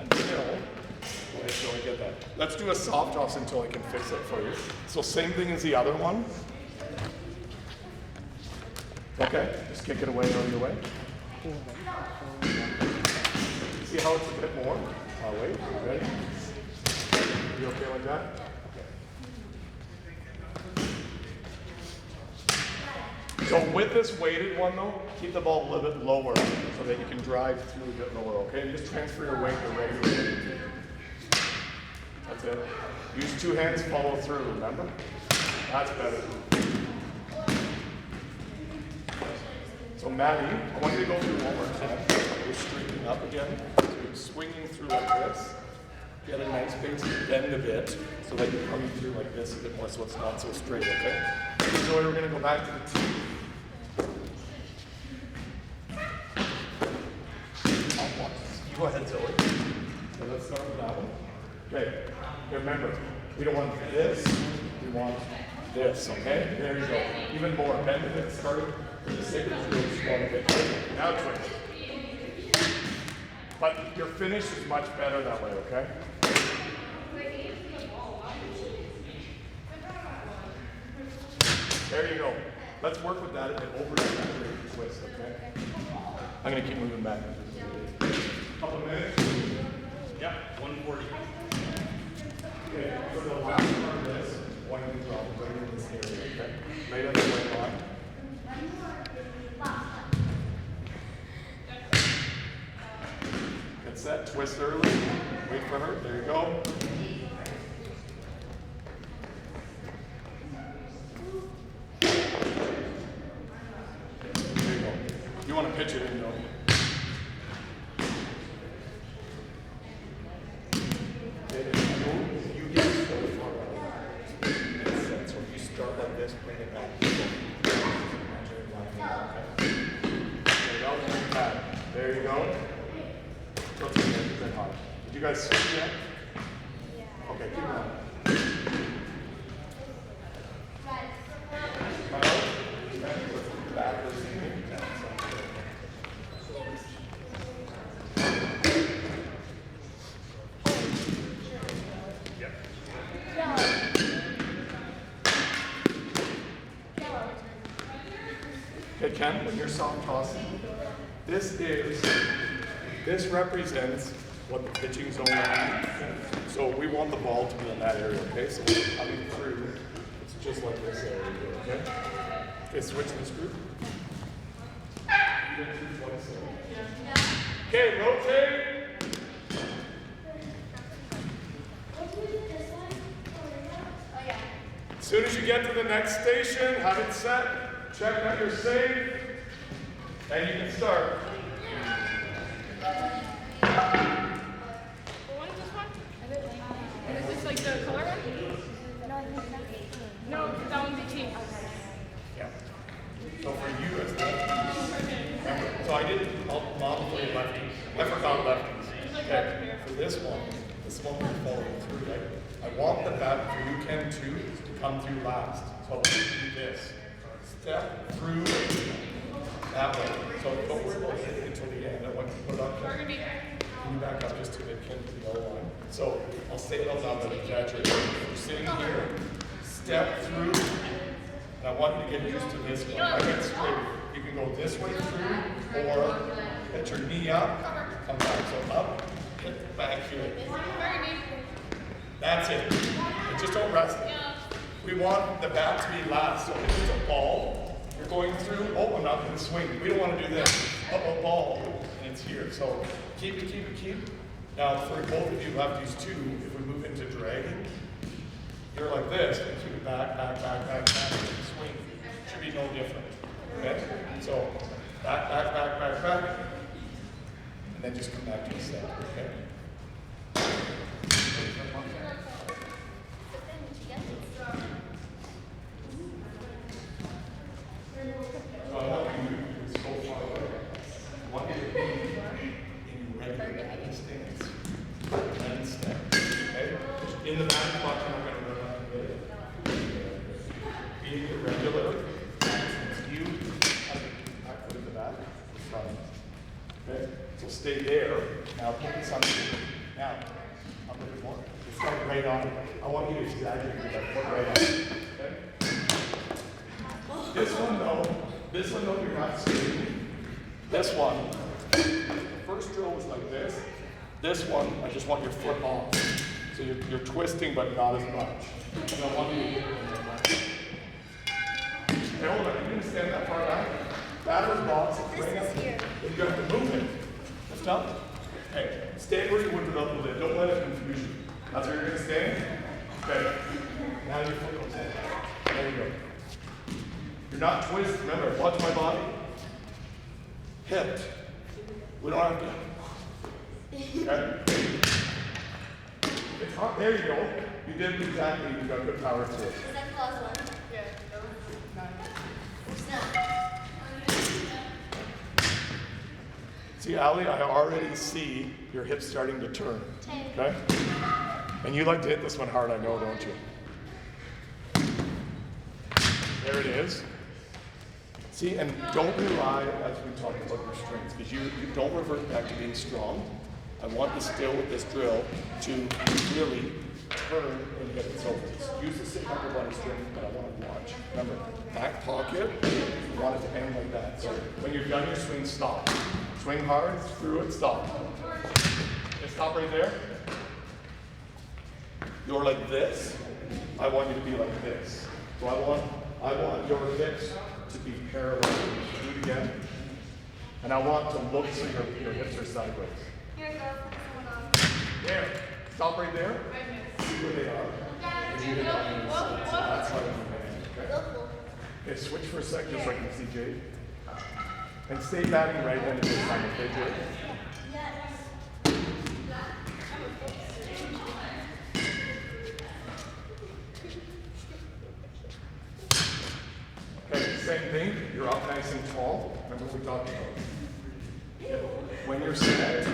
until. Wait till I get that. Let's do a soft toss until I can fix it for you. So same thing as the other one. Okay, just kick it away on your way. See how it's a bit more? Oh wait, ready? You okay like that? Okay. So with this weighted one though, keep the ball a little bit lower so that you can drive through a bit lower, okay? And just transfer your weight to regular weight. That's it. Use two hands, follow through, remember? That's better. So Maddie, I want you to go through one more time. We're straightening up again. So you're swinging through like this. Get a nice base bend a bit so that you're coming through like this a bit more so it's not so straight, okay? So we're going to go back to the tee. Go ahead, Zoe. So let's start with that one. Okay, remember, we don't want this, we want this, okay? There you go. Even more, bend a bit, start for the sake of this really strong a bit. Now twist. But your finish is much better that way, okay? There you go. Let's work with that a bit over the twist, okay? I'm gonna keep moving back. Couple minutes. Yeah, 140. Okay, for the last part of this, one of the drop right in this area, okay? Right on the right line. Get set, twist early. Wait for her, there you go. There you go. You want to pitch it in, don't you? You get so far out. Makes sense. So you start like this, bring it back. There you go. Let's get it bit hard. Did you guys switch yet? Yeah. Okay, keep going. Backwards. Okay, Ken, when you're soft tossing, this represents what the pitching zone is. So we want the ball to be in that area, okay? So we're coming through, it's just like this area here, okay? Okay, switch this group. Okay, rotate. As soon as you get to the next station, have it set. Check that you're safe, and you can start. What is this one? Is this like the color one? No, that one's a team. Yeah. So for you as lefties, remember, so I did model for you lefties. I forgot lefties. Okay. For this one we're following through, right? I want the bat for you, Ken, too, to come through last. So do this. Step through that way. So don't worry about hitting until the end. I want you to put it up. Can you back up just to the pin to the yellow line? So I'll say it out loud, but exaggerate. You're sitting here, step through, and I want you to get used to this one. I get straight. You can go this way through, or hit your knee up, come back. So up, hit back here. That's it. And just don't rest it. We want the bat to be last. So if it's a ball, you're going through, oh, I'm not going to swing. We don't want to do this. Oh, ball, and it's here. So keep it, keep it, keep it. Now, for both of you lefties too, if we move into dragging, you're like this, and keep it back, back, back, back, back, and swing. Should be no different. Okay? So back, back, back, back, back, and then just come back to the center. Okay? In the back spot, you're not going to run out of it. Be stay there. Now put this on the table. Now, a little bit more. Just start right on it. I want you to exaggerate with that foot right on it. Okay? This one though, you're not seeing. This one, the first drill was like this. This one, I just want your foot off. So you're twisting, but not as much. And I want you to hey, hold on, you can stand that far back. Batter's box, bring it. You have to move it. Lift up. Hey, stand where you would without the lid. Don't let it confuse you. That's where you're going to stand. Okay. Now your foot goes in. There you go. You're not twisted. Remember, watch my body. Hipped. We don't have to. Okay? It's hard. There you go. You did exactly. You got good power to it. Is that the last one? Yeah. See, Allie, I already see your hips starting to turn. Okay? And you like to hit this one hard, I know, don't you? There it is. See, and don't rely, as we talked about your strengths, because you don't revert back to being strong. I want you still with this drill to really turn and get it. So use the same upper body strength, but I want to watch. Remember, back pocket, you want it to end like that. So when you're done your swing, stop. Swing hard, through it, stop. Okay, stop right there. You're like this. I want you to be like this. So I want your hips to be parallel. Do it again. And I want to look so your hips are sideways. Here we go. There. Stop right there. See where they are. And you hit that on the side. So that's how you manage, okay? Okay, switch for a sec just so I can see Jade. And stay batting right hand at this time, okay, Jade? Okay, same thing. You're up nice and tall. Remember what we talked about. When you're set,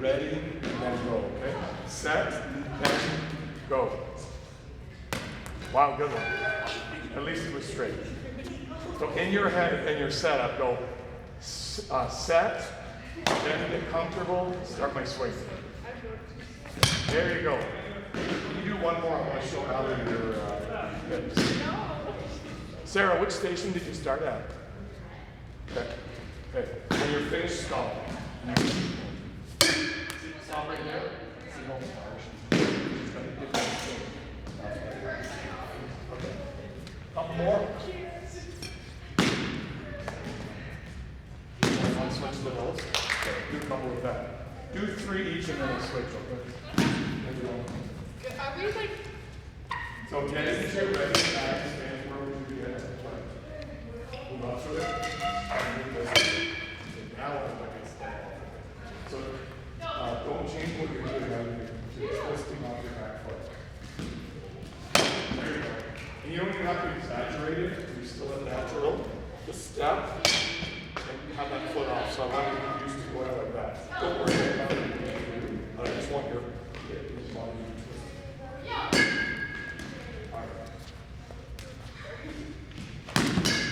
ready, and then go, okay? Set, then go. Wow, good one. At least it was straight. So in your head and your setup, go set, then get comfortable, start my swing. There you go. Can you do one more? I want to show Allie your hips. Sarah, which station did you start at? Okay. Okay. When you're finished, stop. Stop right there. See how far she's going to get that swing. Okay. Couple more. One switch to those. Okay. Do a couple of that. Do 3 each and then a switch. Okay. Are we like? So get into your ready back, stand where we do it. Move up to it. Now I'm like a step. So don't change what you're doing now. You're twisting off your back foot. There you go. And you don't even have to exaggerate it. You're still at natural. Just step and have that foot off. So I want you to get used to going like that. Don't worry about it. I just want your body to twist.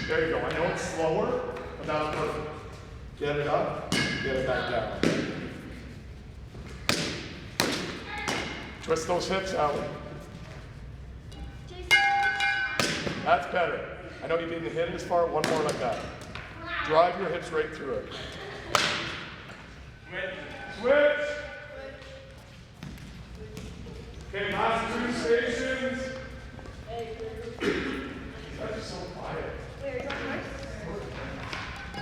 There you go. I know it's slower, but that's perfect. Get it up, get it back down. Twist those hips, Allie. That's better. I know you didn't hit it as far. One more like that. Drive your hips right through it. Switch. Okay, last 2 stations. That's just so quiet. Where is that first?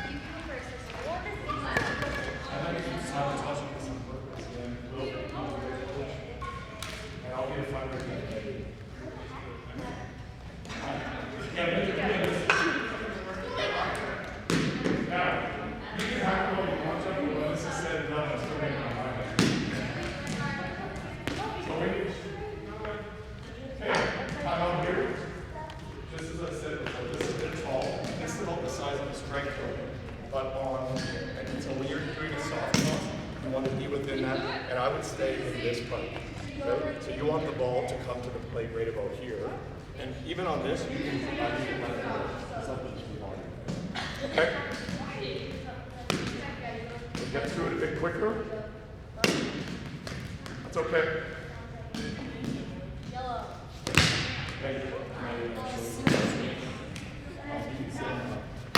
You go first. What is this? I think it's sabotaging this on purpose, and then we'll push. And I'll be a fighter again. Yeah, make it realistic. Now, you can have what you want to, but when this is said and done, it's going to make my mind. So we, hey, time out here. Just as I said before, this is a bit tall. This is about the size of a strength rope. But and so when you're doing a soft toss, you want to be within that, and I would stay in this part. Okay? So you want the ball to come to the plate right about here, and even on this, you can let it go. It's something you want. Okay? So get through it a bit quicker. That's okay. Yellow.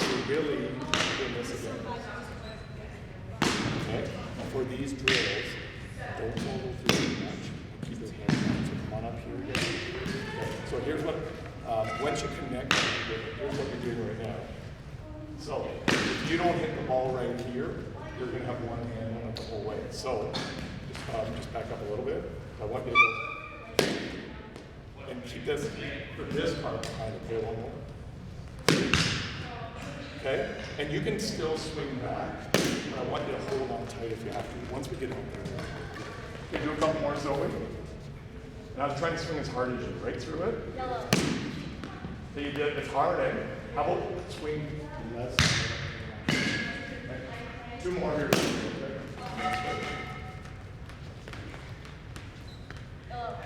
You're really doing this again. Okay? For these drills, don't follow through too much. Keep your hands down. So come on up here again. Okay. So here's what, once you connect, here's what you're doing right now. So if you don't hit the ball right here, you're going to have one hand on it the whole way. So just back up a little bit. I want you to go and keep this for this part behind it. Okay, one more. Okay, and you can still swing back, but I want you to hold on tight if you have to. Once we get out there, you can do a couple more, Zoe. Now try and swing as hard as you right through it. Yellow. So you did. It's hard, eh? How about swing less? Okay. Two more here. Yellow.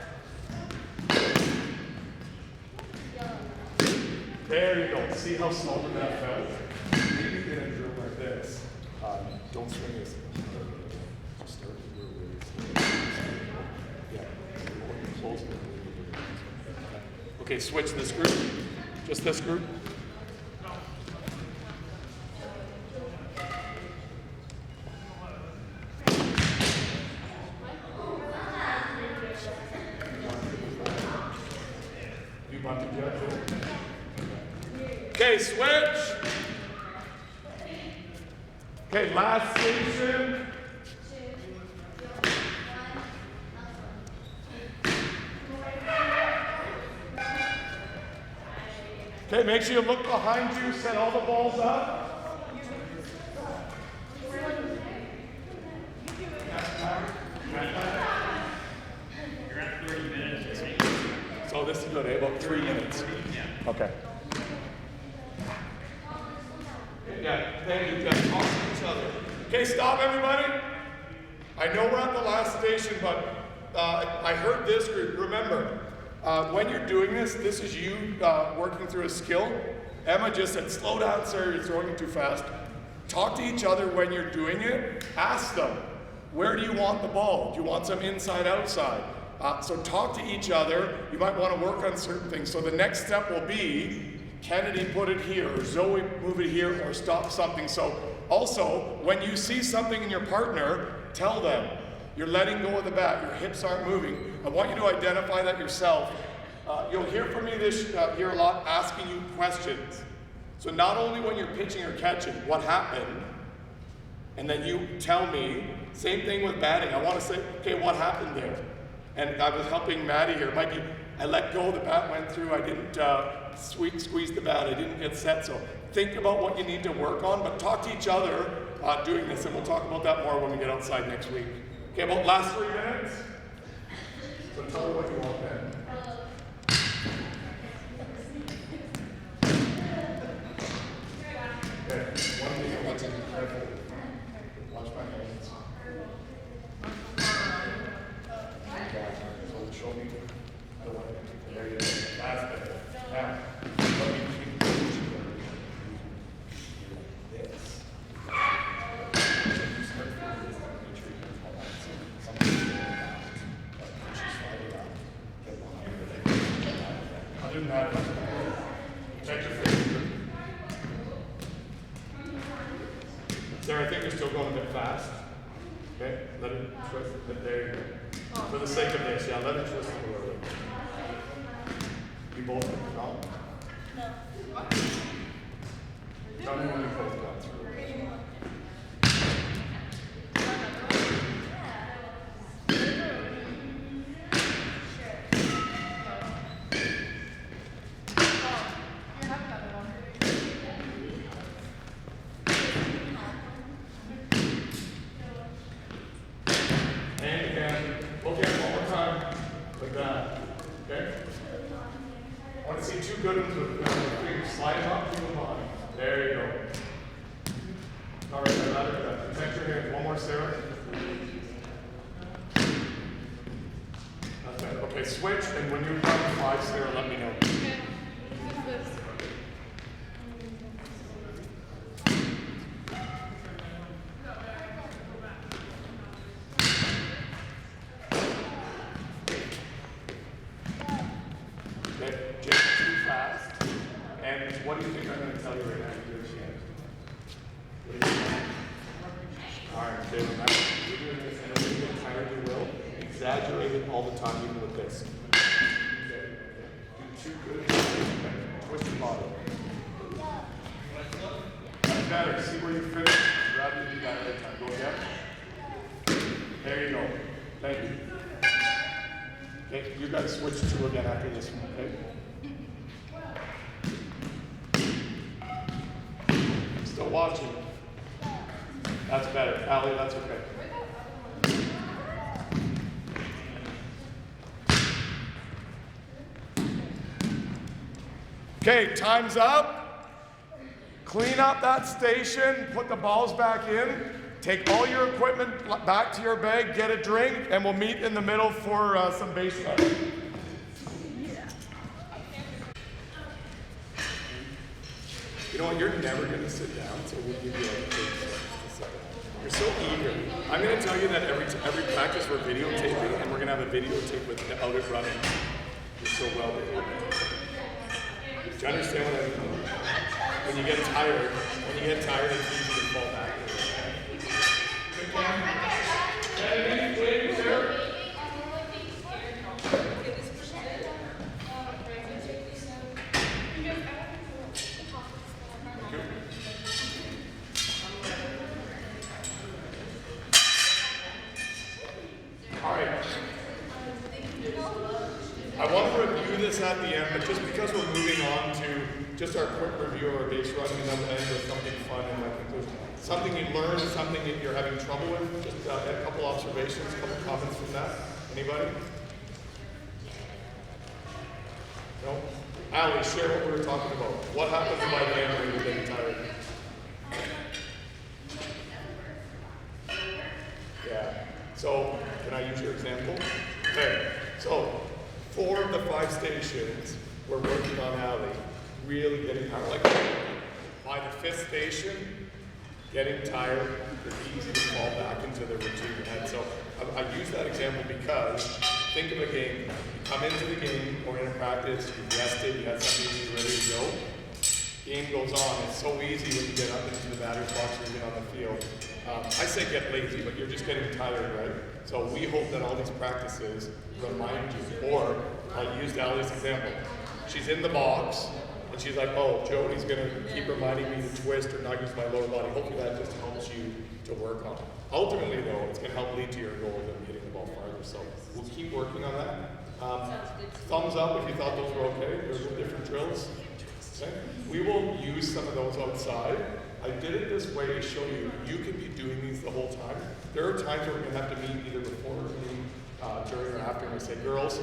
There you go. See how slowly that felt? Maybe in a drill like this, don't swing as hard. Just start really slow. Yeah. Close it. Okay, switch this group. Just this group. You want to judge it? Okay, switch. Okay, last station. Okay, make sure you look behind you, set all the balls up. You're at 30 minutes. So this is good, eh? About 3 minutes. Yeah. Okay. Yeah, thank you, Jeff. Talk to each other. Okay, stop everybody. I know we're at the last station, but I heard this group. Remember, when you're doing this is you working through a skill. Emma just said, slow down, sir, you're throwing it too fast. Talk to each other when you're doing it. Ask them, where do you want the ball? Do you want some inside, outside? So talk to each other. You might want to work on certain things. So the next step will be, Kennedy put it here, or Zoe move it here, or stop something. So also, when you see something in your partner, tell them. You're letting go of the bat, your hips aren't moving. I want you to identify that yourself. You'll hear from me this year a lot asking you questions. So not only when you're pitching or catching, what happened, and then you tell me, same thing with batting. I want to say, okay, what happened there? And I was helping Maddie here. It might be, I let go, the bat went through, I didn't squeeze the bat, I didn't get set. So think about what you need to work on, but talk to each other doing this, and we'll talk about that more when we get outside next week. Okay, about last 3 minutes. So tell me what you want then. Okay, one thing I want to be careful. Watch my hands. So show me. I don't want to. There you go. That's better. Now, let me keep this. Other than that, check your face. Sarah, I think you're still going a bit fast. Okay, let it twist. There you go. For the sake of this, yeah, let it twist a little bit. You both have gone? No. Tell me when you both got through. And again, look at it one more time, like that, okay? I want to see two good ones with the fingers slide up to the body. There you go. All right, that. Protect your hands. One more, Sarah. That's it. Okay, switch, and when you're done with 5, Sarah, let me know. Okay. This. Okay, just too fast. And what do you think I'm going to tell you right now? You do it again. What do you think? All right, okay, remember, you're doing this, and when you get tired, you will exaggerate it all the time, even with this. Okay. Do 2 good. Twist the body. That's better. See where you finish. Rather than do that every time. Go again. There you go. Thank you. Okay, you got to switch 2 again after this one, okay? Still watching. That's better. Allie, that's okay. Okay, time's up. Clean up that station, put the balls back in, take all your equipment back to your bag, get a drink, and we'll meet in the middle for some base running. You know what, you're never going to sit down, so we'll give you like 30 seconds to sit down. You're so eager. I'm going to tell you that every practice we're videotaping, and we're going to have a videotape with the out it running. You're so well behaved. Do you understand what I mean? When you get tired, it's easy to fall back. All right. I want to review this at the end, but just because we're moving on to just our quick review of our base running, and then we'll end with something fun and my conclusion. Something you learned, something that you're having trouble with, just a couple observations, a couple comments from that. Anybody? No? Allie, share what we were talking about. What happens by the end when you're getting tired? Yeah. So, can I use your example? Okay. So, 4 of the 5 stations we're working on Allie, really getting tired. Like by the 5th station, getting tired, it's easy to fall back into the routine. And so I use that example because think of a game. You come into the game or in a practice, you rested, you had something you're ready to go. Game goes on. It's so easy when you get up into the batter's box or you get on the field. I say get lazy, but you're just getting tired, right? So we hope that all these practices remind you. Or I used Allie's example. She's in the box, and she's like, oh, Jodie's going to keep reminding me to twist or not use my lower body. Hopefully that just helps you to work on it. Ultimately, though, it's going to help lead to your goal of hitting the ball farther. So we'll keep working on that. Thumbs up if you thought those were okay. Those were different drills. Okay. We will use some of those outside. I did it this way to show you, you can be doing these the whole time. There are times where we're going to have to meet either before or during or after, and we say, girls,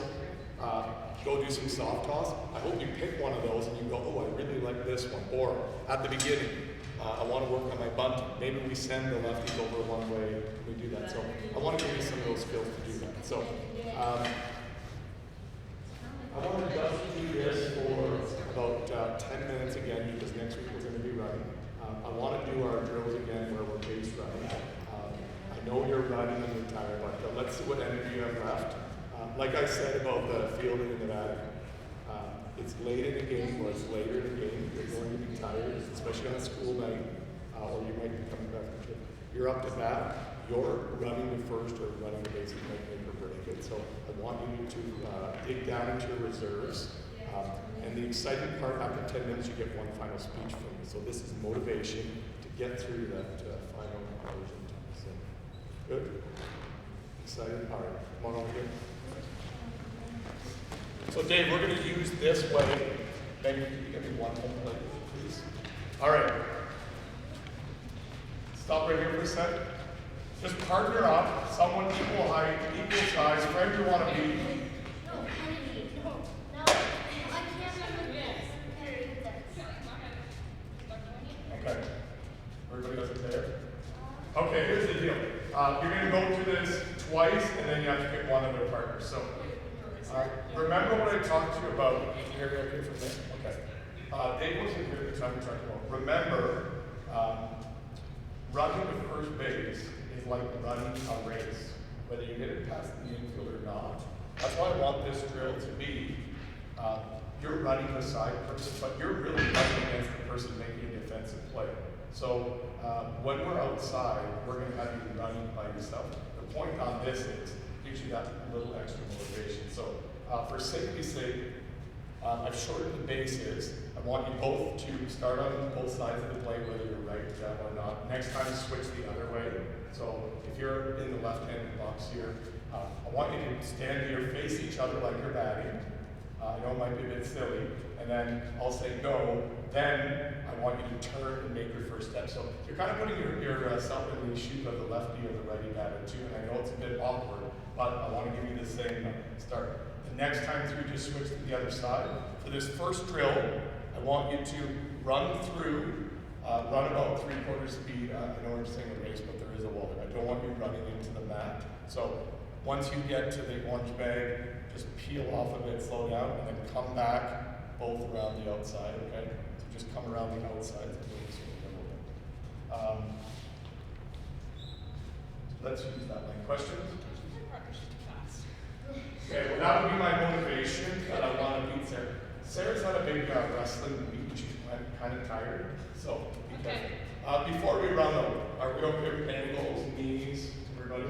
go do some soft toss. I hope you pick one of those and you go, oh, I really like this one. Or at the beginning, I want to work on my bunting. Maybe we send the lefties over one way, we do that. So I want to give you some of those skills to do that. So I want to just do this for about 10 minutes again because next week we're going to be running. I want to do our drills again where we're base running. I know you're running and you're tired, but let's see what energy you have left. Like I said about the fielding in Nevada, it's late in the game or it's later in the game. You're going to be tired, especially on a school night, or you might be coming back from trip. You're up to bat. You're running the first or running the basic might make or break it. So I want you to dig down into your reserves. And the exciting part, after 10 minutes, you get one final speech from me. So this is motivation to get through that final conclusion. So, good? Excited? All right, come on over here. So Dave, we're going to use this way. Maybe you can give me one home plate, please. All right. Stop right here for a sec. Just partner up, someone equal height, equal size, wherever you want to be. Okay. Everybody does it there? Okay, here's the deal. You're going to go through this twice, and then you have to pick one of their partners. So, remember what I talked to you about. Can you hear me okay from there? Okay. Dave wasn't here at the time we talked about. Remember, running to first base is like running a race, whether you hit it past the infield or not. That's why I want this drill to be you're running the side person, but you're really running against the person making a defensive play. So when we're outside, we're going to have you running by yourself. The point on this is gives you that little extra motivation. So for safety's sake, I've shortened the bases. I want you both to start on both sides of the play, whether you're right or not. Next time, switch the other way. So if you're in the left-handed box here, I want you to stand here, face each other like you're batting. I know it might be a bit silly. And then I'll say go. Then I want you to turn and make your first step. So you're kind of putting yourself in the shoes of the lefty or the righty batter too. And I know it's a bit awkward, but I want to give you the same start. The next time through, just switch to the other side. For this first drill, I want you to run through, run about 3/4 speed. I know we're saying a race, but there is a wall there. I don't want you running into the mat. So once you get to the orange bag, just peel off of it, slow down, and then come back both around the outside, okay? So just come around the outside. Let's use that line. Questions? Okay, well that would be my motivation, that I want to beat Sarah. Sarah's had a big wrestling week, she's kind of tired, so be careful. Before we run though, are we okay with ankles, knees, everybody?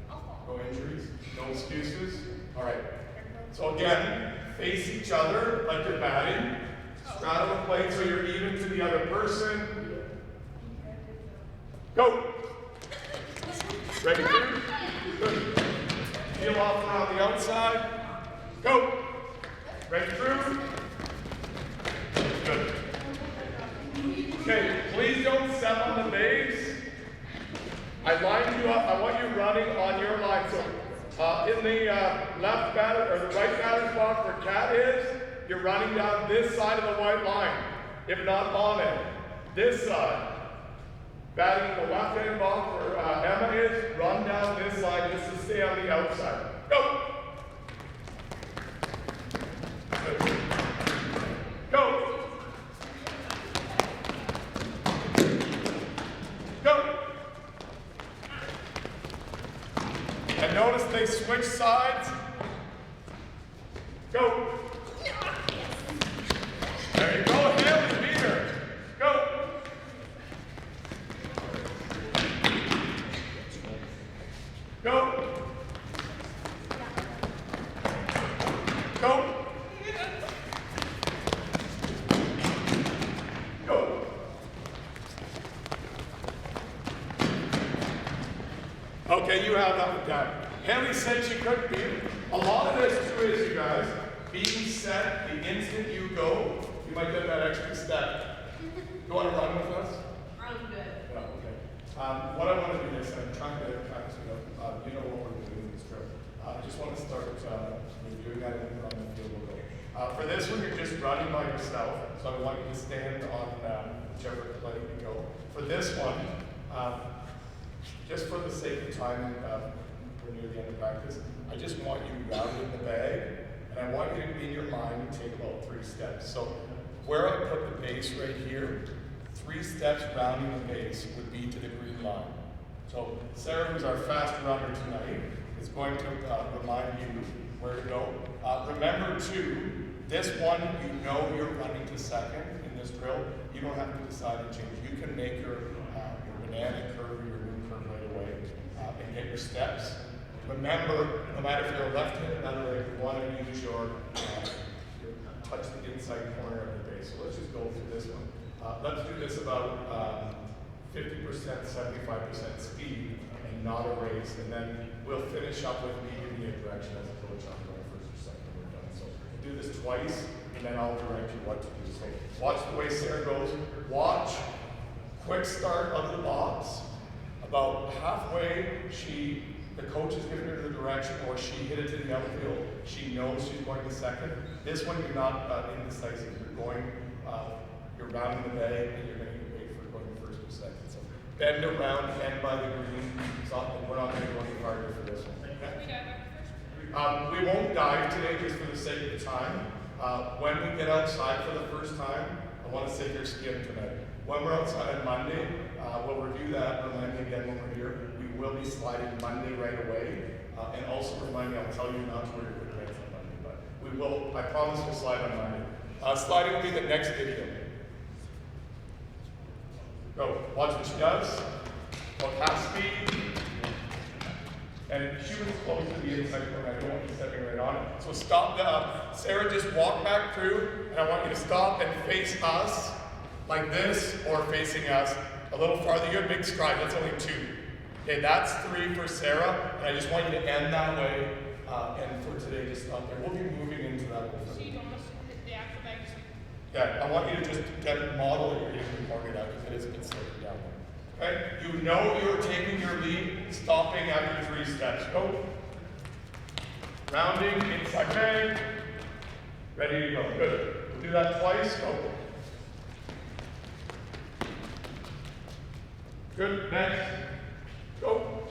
No injuries, no excuses? All right. So again, face each other like you're batting. Straddle the plate so you're even to the other person. Go. Ready? Good. Peel off around the outside. Go. Right through. Good. Okay, please don't step on the base. I lined you up. I want you running on your line. So in the left batter or the right batter's box where Cat is, you're running down this side of the white line, if not on it. This side. Batting in the left-hand box where Emma is, run down this side just to stay on the outside. Go! Good. Go! Go! And notice they switch sides. Go! There you go, Haley, beat her. Go! Go! Go! Go! Okay, you have that one down. Haley said she couldn't beat it. A lot of this too is, you guys, being set the instant you go, you might get that extra step. You want to run with us? I'm good. Yeah, okay. What I want to do is, I'm trying to practice it up. You know what we're doing in this trip. I just want to start reviewing that and on the field we'll go. For this one, you're just running by yourself, so I want you to stand on whichever play you go. For this one, just for the sake of time, we're near the end of practice, I just want you rounding the bag, and I want you to, in your mind, take about 3 steps. So where I put the base right here, 3 steps rounding the base would be to the green line. So Sarah, who's our fast runner tonight, is going to remind you where to go. Remember too, this one, you know you're running to second in this drill. You don't have to decide to change. You can make your banana curve or your new curve right away and get your steps. Remember, no matter if you're a left-handed batter, you want to use your touch the inside corner of the base. So let's just go through this one. Let's do this about 50%, 75% speed and not a race, and then we'll finish up with me giving you a direction as a coach on going first or second when we're done. So we'll do this twice, and then I'll direct you what to do. So watch the way Sarah goes. Watch, quick start of the box. About halfway, the coach is giving her the direction, or she hit it to the outfield. She knows she's going to second. This one, you're not indecisive. You're going, you're rounding the bag, and you're going to wait for going first or second. So bend around, end by the green. So we're not going to go any harder for this one. Okay? We won't dive today just for the sake of time. When we get outside for the first time, I want to say your skin tonight. When we're outside on Monday, we'll review that, remind me again when we're here. We will be sliding Monday right away. And also remind me, I'll tell you not to wear your quick legs on Monday, but We will, I promise we'll slide on Monday. Sliding will be the next video. Go, watch what she does. Go half speed. And she was close to the inside corner. I don't want you stepping right on it. So stop Sarah, just walk back through, and I want you to stop and face us like this, or facing us a little farther. You have a big stride, that's only 2. Okay, that's 3 for Sarah, and I just want you to end that way. And for today, just stop there. We'll be moving into that. So you don't listen to the acrobatics. Yeah, I want you to just get a model that you're using more it out because it is a bit slippery down there. Okay? You know you're taking your lead, stopping after 3 steps. Go. Rounding, inside bang. Ready to go. Good. We'll do that twice. Go. Good. Next. Go.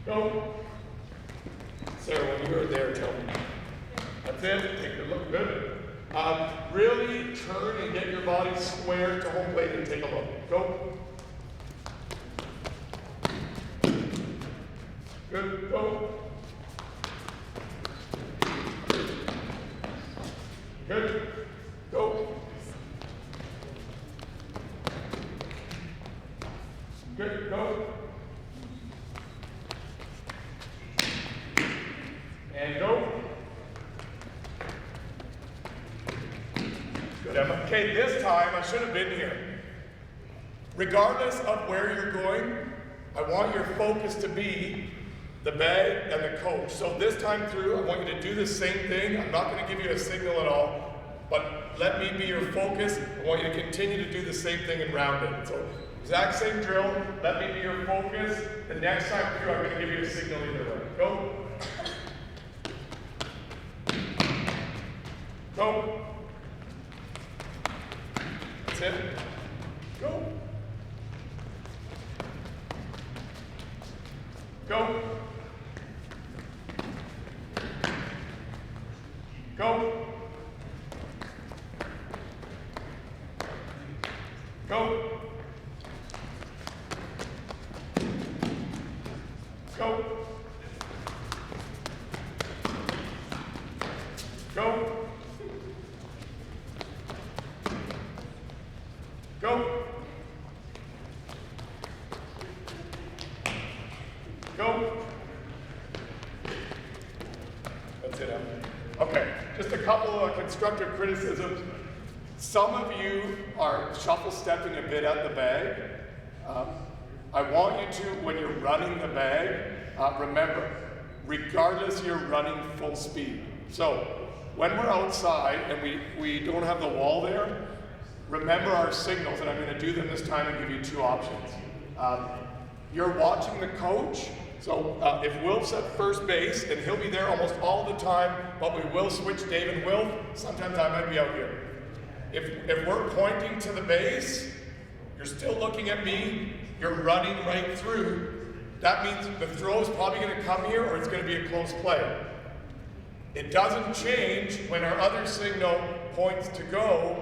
Go. Sarah, when you were there, tell me. That's it. Take a look. Good. Really turn and get your body square to home plate and take a look. Go. Good. Go. Good. Go. Good. Go. And go. Good, Emma. Okay, this time I should have been here. Regardless of where you're going, I want your focus to be the bag and the coach. So this time through, I want you to do the same thing. I'm not going to give you a signal at all, but let me be your focus. I want you to continue to do the same thing and round it. So exact same drill. Let me be your focus. The next time through, I'm going to give you a signal either way. Go. Go. That's it. Go. Go. Go. Go. Go. Go. Go. Go. That's it, Em. Okay, just a couple of constructive criticisms. Some of you are shuffle stepping a bit at the bag. I want you to, when you're running the bag, remember, regardless you're running full speed. So when we're outside and we don't have the wall there, remember our signals, and I'm going to do them this time and give you 2 options. You're watching the coach, so if Wilf's at first base, and he'll be there almost all the time, but we will switch Dave and Wilf. Sometimes I might be out here. If we're pointing to the base, you're still looking at me, you're running right through, that means the throw is probably going to come here or it's going to be a close play. It doesn't change when our other signal points to go.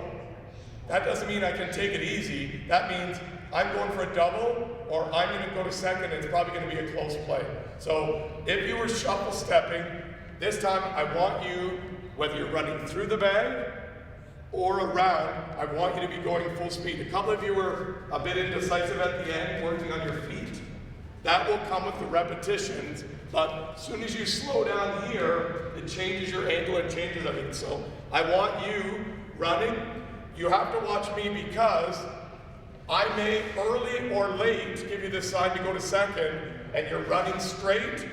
That doesn't mean I can take it easy. That means I'm going for a double or I'm going to go to second and it's probably going to be a close play. So if you were shuffle stepping, this time I want you, whether you're running through the bag or around, I want you to be going full speed. A couple of you were a bit indecisive at the end, working on your feet. That will come with the repetitions, but as soon as you slow down here, it changes your angle and changes everything. So I want you running. You have to watch me because I may early or late give you this sign to go to second, and you're running straight.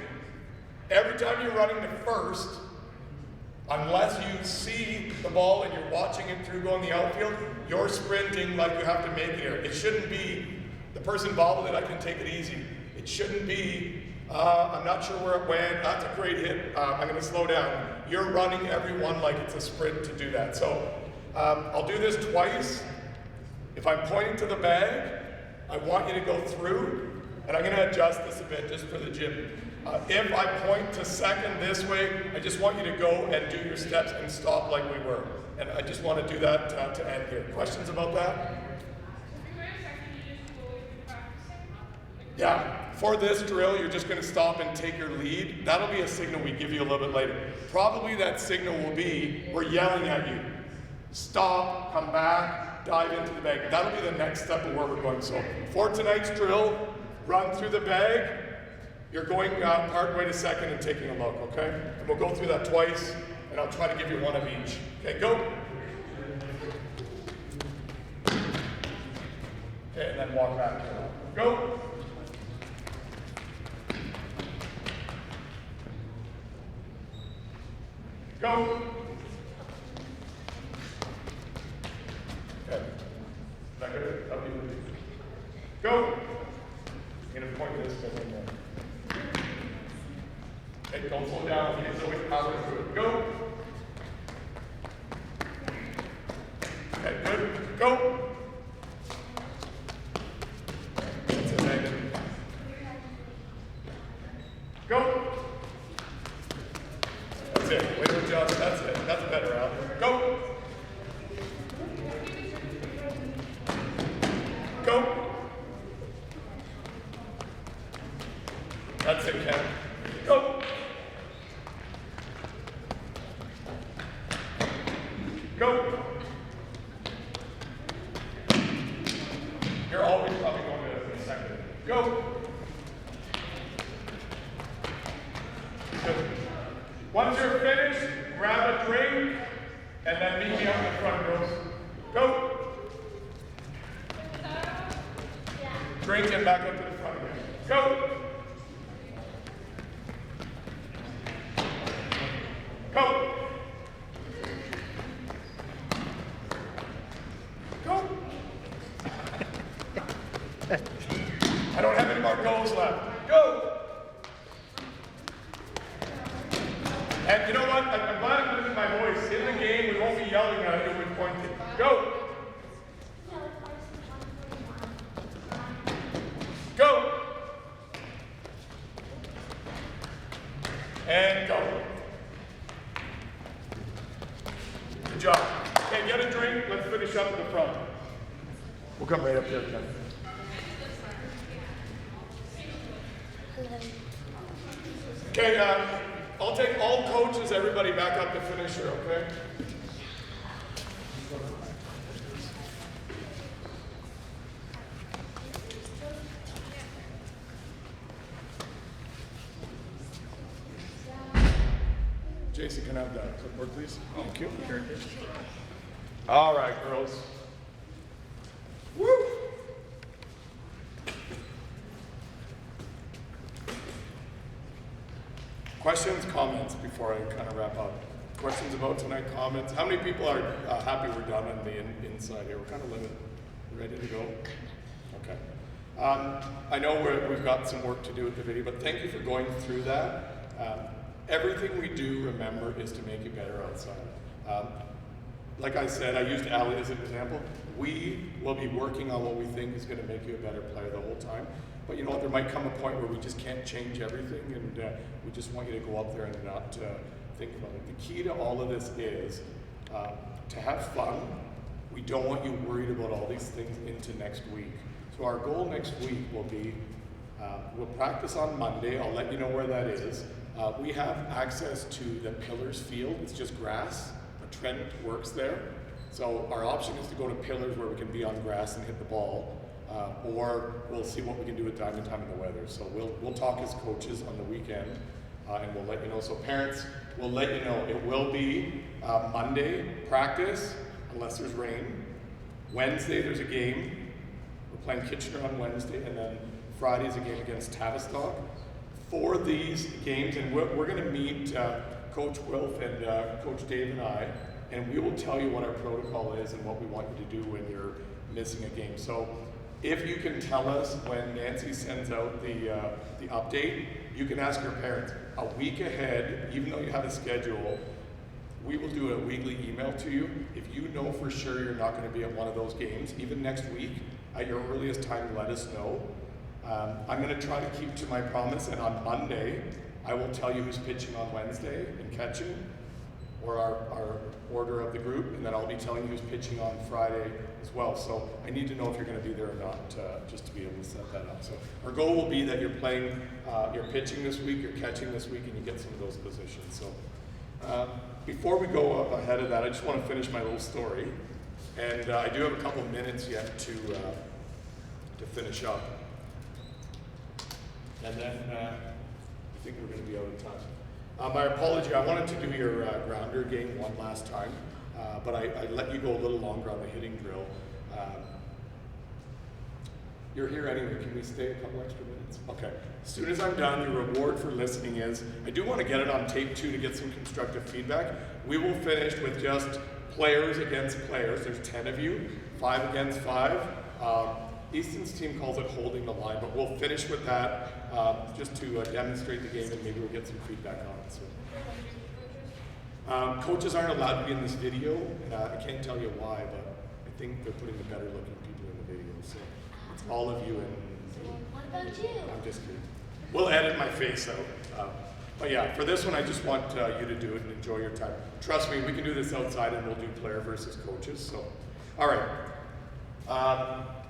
Every time you're running to first, unless you see the ball and you're watching it through going the outfield, you're sprinting like you have to make it here. It shouldn't be, the person bobbled it, I can take it easy. It shouldn't be, I'm not sure where it went, that's a great hit, I'm going to slow down. You're running everyone like it's a sprint to do that. So I'll do this twice. If I'm pointing to the bag, I want you to go through, and I'm going to adjust this a bit just for the gym. If I point to second this way, I just want you to go and do your steps and stop like we were. And I just want to do that to end here. Questions about that? If you go to second, you just go with your practicing. Like Yeah, for this drill, you're just gonna stop and take your lead. That'll be a signal we give you a little bit later. Probably that signal will be, we're yelling at you. Stop, come back, dive into the bag. That'll be the next step of where we're going. So for tonight's drill, run through the bag. You're going part way to second and taking a look, okay? And we'll go through that twice, and I'll try to give you one of each. Okay, go. Okay, and then walk back. Go. Go. Okay. Is that good? That'll be good. Go. I'm going to point this in there. Okay, don't slow down. It's always power through it. Go. Okay, good. Go. That's it, Megan. Go. That's it. Way to adjust. That's it. That's better, Al. Go. Go. That's it, Ken. Go. Go. You're always probably going to a second. Go. Good. Once you're finished, grab a drink, and then meet me up in the front, girls. Go. Drink and back up to the front again. Go. Go. Go. I don't have any more goals left. Go. And you know what? I'm glad I'm losing my voice. In the game, we won't be yelling at you, we're pointing. Go. Go. And go. Good job. Okay, get a drink. Let's finish up at the front. We'll come right up here, Ken. Okay, I'll take all coaches, everybody back up to finish here, okay? Jason, can I have that clipboard, please? Thank you. All right, girls. Woo! Questions, comments before I kind of wrap up? Questions about tonight, comments? How many people are happy we're done on the inside here? We're kind of limited. Ready to go? Okay. I know we've got some work to do with the video, but thank you for going through that. Everything we do, remember, is to make it better outside. Like I said, I used Ali as an example. We will be working on what we think is going to make you a better player the whole time. But you know what, there might come a point where we just can't change everything, and we just want you to go up there and not think about it. The key to all of this is to have fun. We don't want you worried about all these things into next week. So our goal next week will be, we'll practice on Monday. I'll let you know where that is. We have access to the Pillars field. It's just grass. Trent works there. So our option is to go to Pillars where we can be on grass and hit the ball. Or we'll see what we can do with Diamond Time and the weather. So we'll talk as coaches on the weekend, and we'll let you know. So parents, we'll let you know. It will be Monday practice, unless there's rain. Wednesday there's a game. We're playing Kitchener on Wednesday, and then Friday's a game against Tavistock. For these games, and we're going to meet Coach Wilf and Coach Dave and I, and we will tell you what our protocol is and what we want you to do when you're missing a game. So if you can tell us when Nancy sends out the update, you can ask your parents. A week ahead, even though you have a schedule, we will do a weekly email to you. If you know for sure you're not going to be at one of those games, even next week, at your earliest time, let us know. I'm going to try to keep to my promise, and on Monday, I will tell you who's pitching on Wednesday and catching. or our order of the group, and then I'll be telling you who's pitching on Friday as well. So I need to know if you're going to be there or not, just to be able to set that up. So our goal will be that you're playing, you're pitching this week, you're catching this week, and you get some of those positions. So before we go ahead of that, I just want to finish my little story, and I do have a couple minutes yet to finish up, and then I think we're going to be out of time. My apology, I wanted to do your grounder game one last time, but I let you go a little longer on the hitting drill. You're here anyway, can we stay a couple extra minutes? Okay, as soon as I'm done, your reward for listening is, I do want to get it on tape too to get some constructive feedback. We will finish with just players against players. There's 10 of you, 5 against 5. Easton's team calls it holding the line, but we'll finish with that just to demonstrate the game, and maybe we'll get some feedback on it. So. Coaches aren't allowed to be in this video, and I can't tell you why, but I think they're putting the better looking people in the video. So it's all of you and What about you? I'm just kidding. We'll edit my face out. But yeah, for this one, I just want you to do it and enjoy your time. Trust me, we can do this outside, and we'll do player versus coaches. So, all right.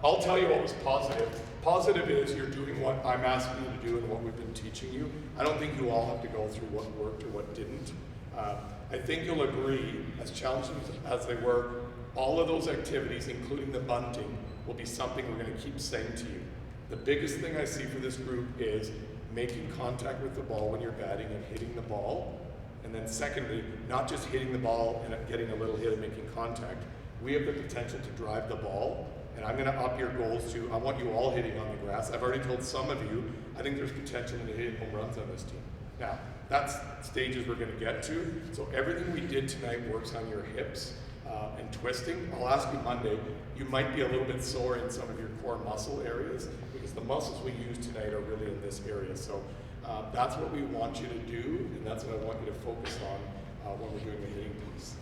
I'll tell you what was positive. Positive is you're doing what I'm asking you to do and what we've been teaching you. I don't think you all have to go through what worked or what didn't. I think you'll agree, as challenging as they were, all of those activities, including the bunting, will be something we're going to keep saying to you. The biggest thing I see for this group is making contact with the ball when you're batting and hitting the ball. And then secondly, not just hitting the ball and getting a little hit and making contact. We have the potential to drive the ball, and I'm going to up your goals to, I want you all hitting on the grass. I've already told some of you, I think there's potential in hitting home runs on this team. Now, that's stages we're going to get to. So everything we did tonight works on your hips and twisting. I'll ask you Monday, you might be a little bit sore in some of your core muscle areas because the muscles we use tonight are really in this area. So that's what we want you to do, and that's what I want you to focus on when we're doing the hitting piece.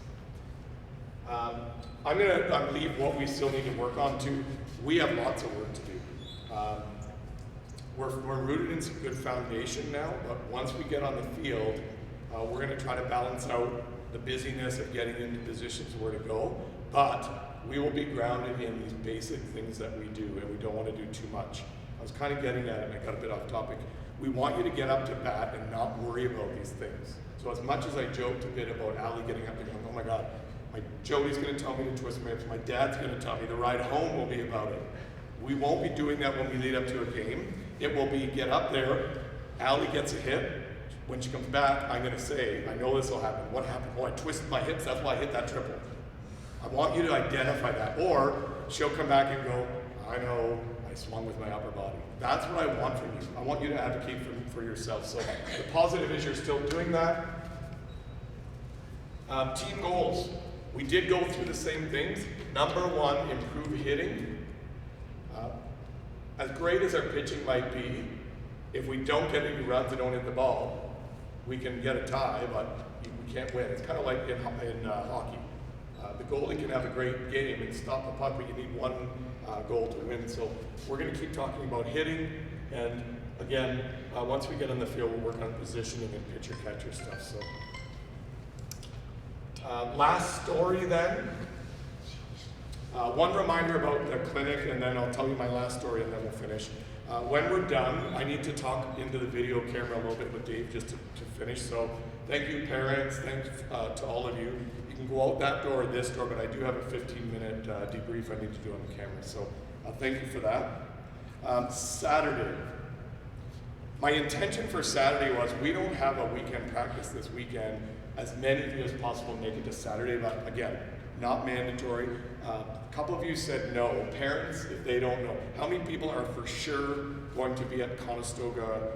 I'm going to leave what we still need to work on too. We have lots of work to do. We're rooted in some good foundation now, but once we get on the field, we're going to try to balance out the busyness of getting into positions where to go, but we will be grounded in these basic things that we do, and we don't want to do too much. I was kind of getting at it, and I got a bit off topic. We want you to get up to bat and not worry about these things. So as much as I joked a bit about Ali getting up and going, oh my God, Jodie's going to tell me to twist my hips, my dad's going to tell me the ride home will be about it. We won't be doing that when we lead up to a game. It will be get up there, Ali gets a hit. When she comes back, I'm going to say, I know this will happen. What happened? Oh, I twisted my hips, that's why I hit that triple. I want you to identify that. Or she'll come back and go, I know, I swung with my upper body. That's what I want from you. I want you to advocate for yourself. So the positive is you're still doing that. Team goals. We did go through the same things. Number one, improve hitting. As great as our pitching might be, if we don't get any runs and don't hit the ball, we can get a tie, but we can't win. It's kind of like in hockey. The goalie can have a great game and stop the puck, but you need one goal to win. So we're going to keep talking about hitting, and again, once we get on the field, we'll work on positioning and pitcher-catcher stuff. So. Last story then. One reminder about the clinic, and then I'll tell you my last story, and then we'll finish. When we're done, I need to talk into the video camera a little bit with Dave just to finish. So thank you, parents. Thanks to all of you. You can go out that door or this door, but I do have a 15-minute debrief I need to do on the camera. So thank you for that. Saturday. My intention for Saturday was we don't have a weekend practice this weekend. As many of you as possible make it to Saturday, but again, not mandatory. A couple of you said no. Parents, if they don't know, how many people are for sure going to be at Conestoga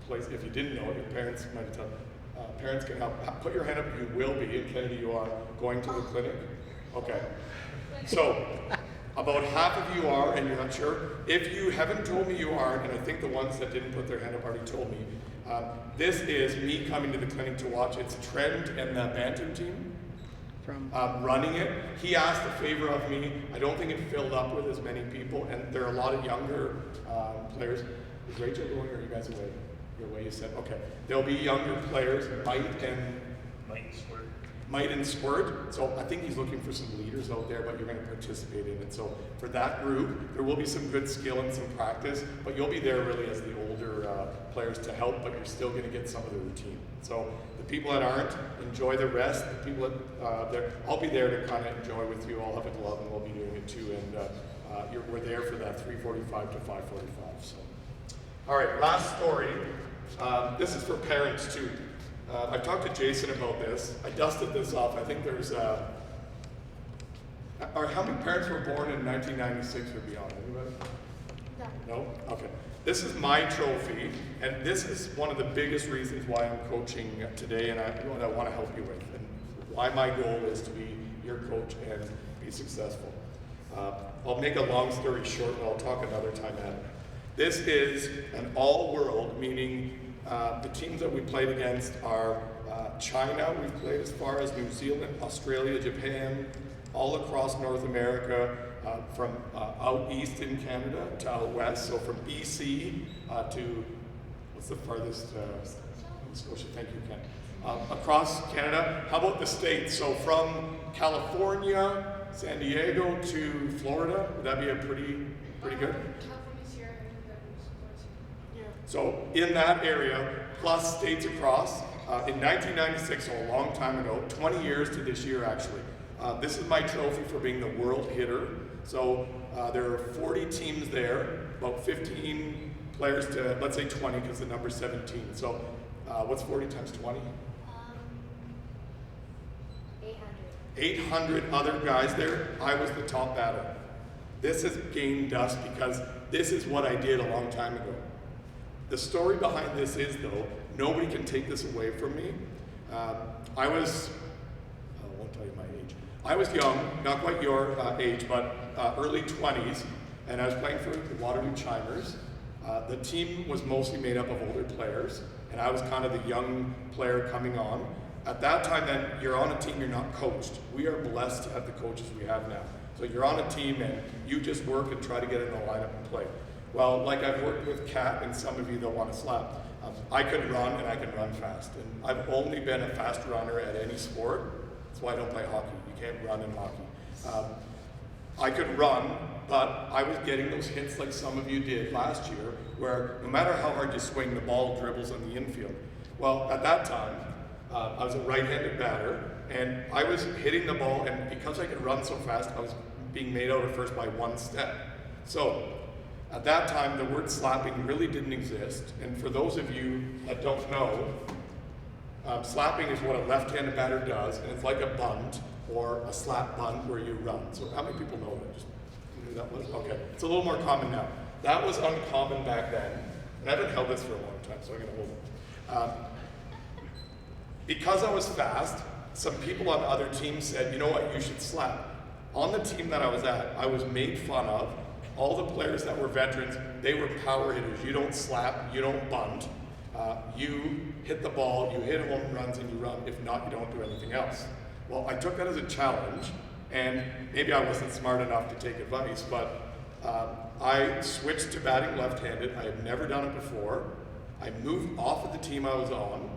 place? If you didn't know, your parents might have told you. Parents can help. Put your hand up if you will be. And Kennedy, you are going to the clinic? Okay. So, about half of you are, and you're not sure. If you haven't told me you are, and I think the ones that didn't put their hand up already told me, this is me coming to the clinic to watch. It's Trent and the Bantam team running it. He asked a favor of me. I don't think it filled up with as many people, and there are a lot of younger players. Is Rachel going, or are you guys away? You're away, you said? Okay. There'll be younger players, Mike and Might and Squirt. So I think he's looking for some leaders out there, but you're going to participate in it. So for that group, there will be some good skill and some practice, but you'll be there really as the older players to help, but you're still going to get some of the routine. So the people that aren't, enjoy the rest. The people that I'll be there to kind of enjoy with you. I'll have a glove and we'll be doing it too. And we're there for that 3:45 to 5:45. So, all right, last story. This is for parents too. I've talked to Jason about this. I dusted this off. I think there's, how many parents were born in 1996 or beyond? Anybody? No? Okay. This is my trophy, and this is one of the biggest reasons why I'm coaching today, and I want to help you with, and why my goal is to be your coach and be successful. I'll make a long story short, and I'll talk another time at it. This is an all-world, meaning the teams that we played against are China, we've played as far as New Zealand, Australia, Japan, all across North America, from out east in Canada to out west, so from BC to, what's the farthest? Scotia, thank you, Ken. Across Canada, how about the States? So from California, San Diego to Florida, would that be a pretty good? So in that area, plus states across, in 1996, so a long time ago, 20 years to this year actually, this is my trophy for being the world hitter. So there are 40 teams there, about 15 players to, let's say 20 because the number's 17. So what's 40 times 20? 800 other guys there. I was the top batter. This has gained dust because this is what I did a long time ago. The story behind this is, though, nobody can take this away from me. I won't tell you my age. I was young, not quite your age, but early 20s, and I was playing for the Waterloo Chimers. The team was mostly made up of older players, and I was kind of the young player coming on. At that time, then, you're on a team, you're not coached. We are blessed to have the coaches we have now. So you're on a team, and you just work and try to get in the lineup and play. Well, like I've worked with Kat and some of you that want to slap, I can run and I can run fast. And I've only been a fast runner at any sport. That's why I don't play hockey. You can't run in hockey. I could run, but I was getting those hits like some of you did last year, where no matter how hard you swing, the ball dribbles on the infield. Well, at that time, I was a right-handed batter, and I was hitting the ball, and because I could run so fast, I was being made out at first by one step. So, at that time, the word slapping really didn't exist, and for those of you that don't know, slapping is what a left-handed batter does, and it's like a bunt or a slap bunt where you run. So how many people know that? Just knew that was? Okay, it's a little more common now. That was uncommon back then, and I haven't held this for a long time, so I'm gonna hold it. Because I was fast, some people on other teams said, you know what, you should slap. On the team that I was at, I was made fun of. All the players that were veterans, they were power hitters. You don't slap, you don't bunt. You hit the ball, you hit home runs, and you run. If not, you don't do anything else. Well, I took that as a challenge, and maybe I wasn't smart enough to take advice, but I switched to batting left-handed. I had never done it before. I moved off of the team I was on.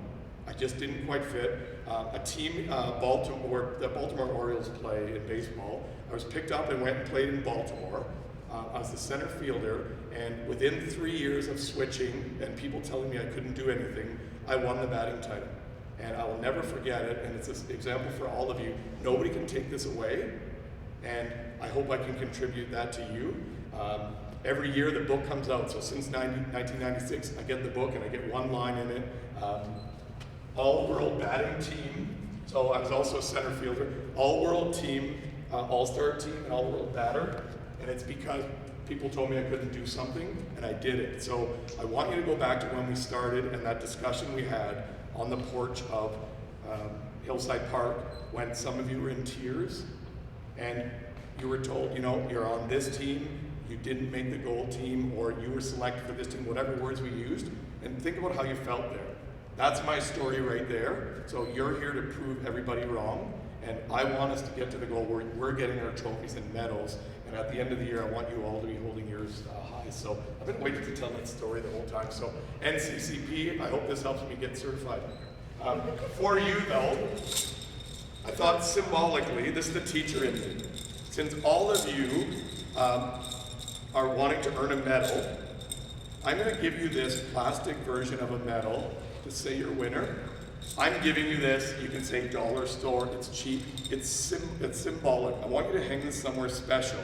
I just didn't quite fit. A team, Baltimore, the Baltimore Orioles play in baseball. I was picked up and went and played in Baltimore. I was the center fielder, and within 3 years of switching and people telling me I couldn't do anything, I won the batting title. And I will never forget it, and it's an example for all of you. Nobody can take this away, and I hope I can contribute that to you. Every year the book comes out, so since 1996, I get the book and I get one line in it. All-world batting team, so I was also a center fielder, all-world team, all-star team, and all-world batter. And it's because people told me I couldn't do something, and I did it. So I want you to go back to when we started and that discussion we had on the porch of Hillside Park when some of you were in tears, and you were told, you know, you're on this team, you didn't make the gold team, or you were selected for this team, whatever words we used, and think about how you felt there. That's my story right there. So you're here to prove everybody wrong, and I want us to get to the goal where we're getting our trophies and medals. And at the end of the year, I want you all to be holding yours high. So I've been waiting to tell that story the whole time. So NCCP, I hope this helps me get certified. For you though, I thought symbolically, this is the teacher in me. Since all of you are wanting to earn a medal, I'm going to give you this plastic version of a medal to say you're a winner. I'm giving you this. You can say dollar store. It's cheap. It's symbolic. I want you to hang this somewhere special.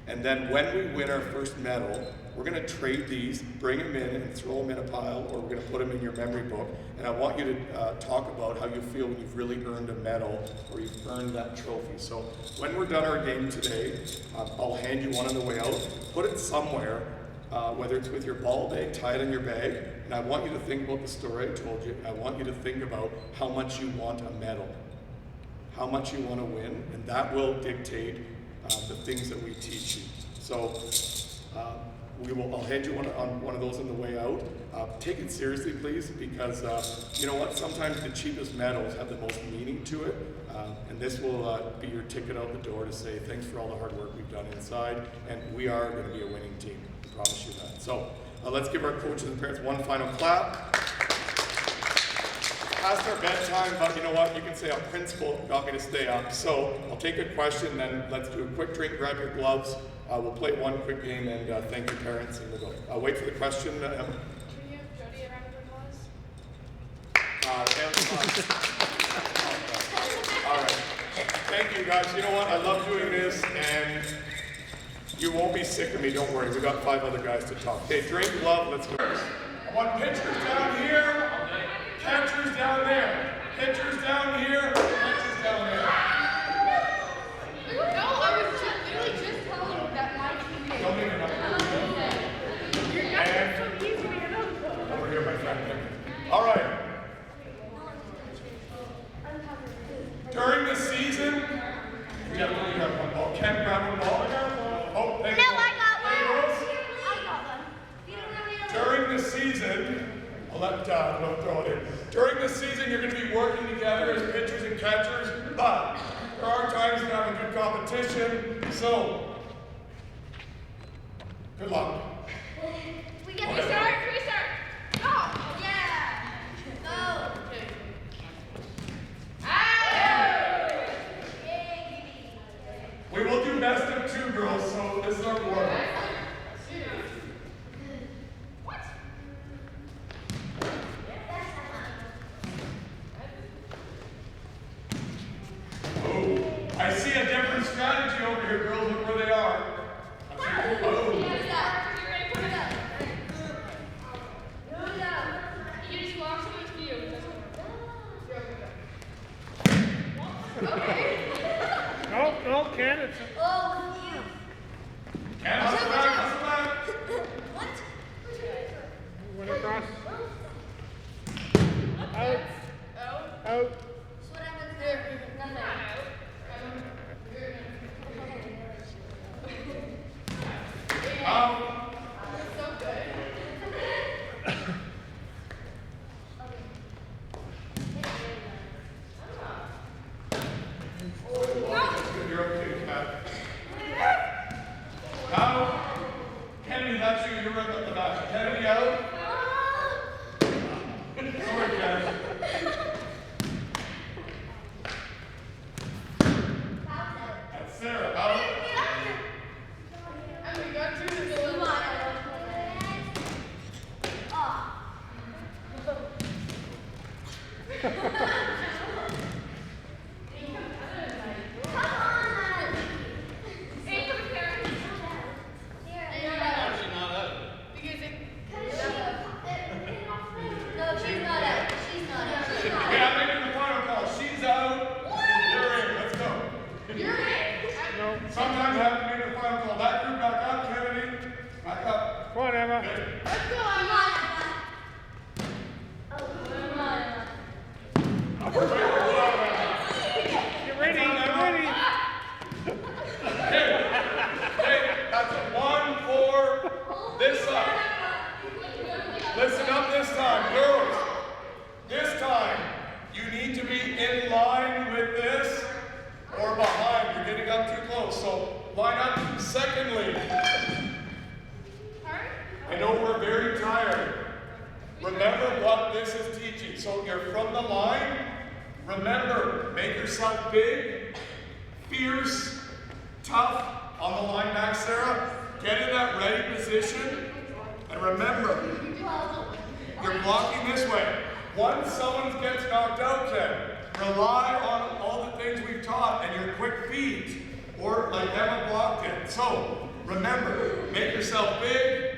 And then when we win our first medal, we're going to trade these, bring them in and throw them in a pile, or we're going to put them in your memory book. And I want you to talk about how you feel when you've really earned a medal or you've earned that trophy. So when we're done our game today, I'll hand you one on the way out. Put it somewhere, whether it's with your ball bag, tie it in your bag. And I want you to think about the story I told you. I want you to think about how much you want a medal, how much you want to win, and that will dictate the things that we teach you. So I'll hand you one of those on the way out. Take it seriously, please, because you know what? Sometimes the cheapest medals have the most meaning to it, and this will be your ticket out the door to say thanks for all the hard work we've done inside, and we are going to be a winning team. I promise you that. So let's give our coaches and parents one final clap. Past our bedtime, but you know what? You can say our principal got me to stay up. So I'll take a question, then let's do a quick drink, grab your gloves. We'll play one quick game and thank your parents, and we'll go. I'll wait for the question. Can you give Jodie a round of applause? All right. Thank you, guys. You know what? I love doing this, and you won't be sick of me. Don't worry. We got 5 other guys to talk. Okay, drink, glove. Let's go. I want pitchers down here. Catchers down there. Pitchers down here. Pitchers down there. No, I was literally just telling you that my team is. Don't leave it up. And over here, my friend. All right. During the season, we have one ball. Ken, grab one ball. Oh, thank you. No, I got one. Hey, girls. During the season, I'll let Will throw it in. During the season, you're going to be working together as pitchers and catchers, but there are times to have a good competition, so good luck. We get Okay. to start. Go! Yeah. Go. We will do best of 2, girls, so this is our warm-up. I see a different strategy over here, girls. Look where they are. Oh. You just lost someone's view. Okay. No, Ken, it's Oh, you. And hustle back. What? went across. Out. Out. So what happens there? Nothing. So good. You're okay, Pat. Now, Kennedy, that's you. You're right up the back. Kennedy out. Sorry, Kennedy. That's Sarah. Out. And we got through the Come middle. on. Hey, come here. How's she not out? Because it. No, she's not out. She's not out. She's not out. Yeah, I'm making the final call. She's out. You're in. Let's go. You're in. Sometimes I have to make the final call. That group back up, Kennedy. Back up. Come on, Emma. Let's go, Come Emma. on, Emma. Oh, come on, Emma. here from the line. Remember, make yourself big, fierce, tough on the line back, Sarah. Get in that ready position. And remember, you're blocking this way. Once someone gets knocked out, Ken, rely on all the things we've taught and your quick feet, or like Emma blocked it. So, remember, make yourself big,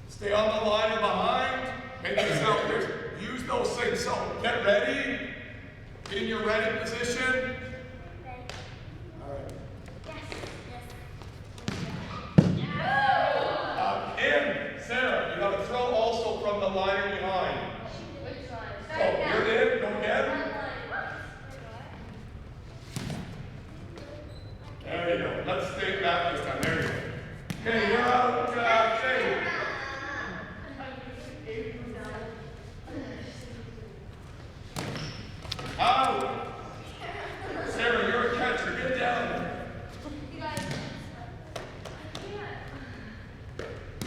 stay on the line or behind, make yourself big. Use those things. So, get ready, in your ready position. All right. In, Sarah, you got to throw also from the line or behind. Oh, you're in, go again. There you go. Let's stay back this time. There you go. Okay, you're out. Shane. Out. Sarah, you're a catcher. Get down there.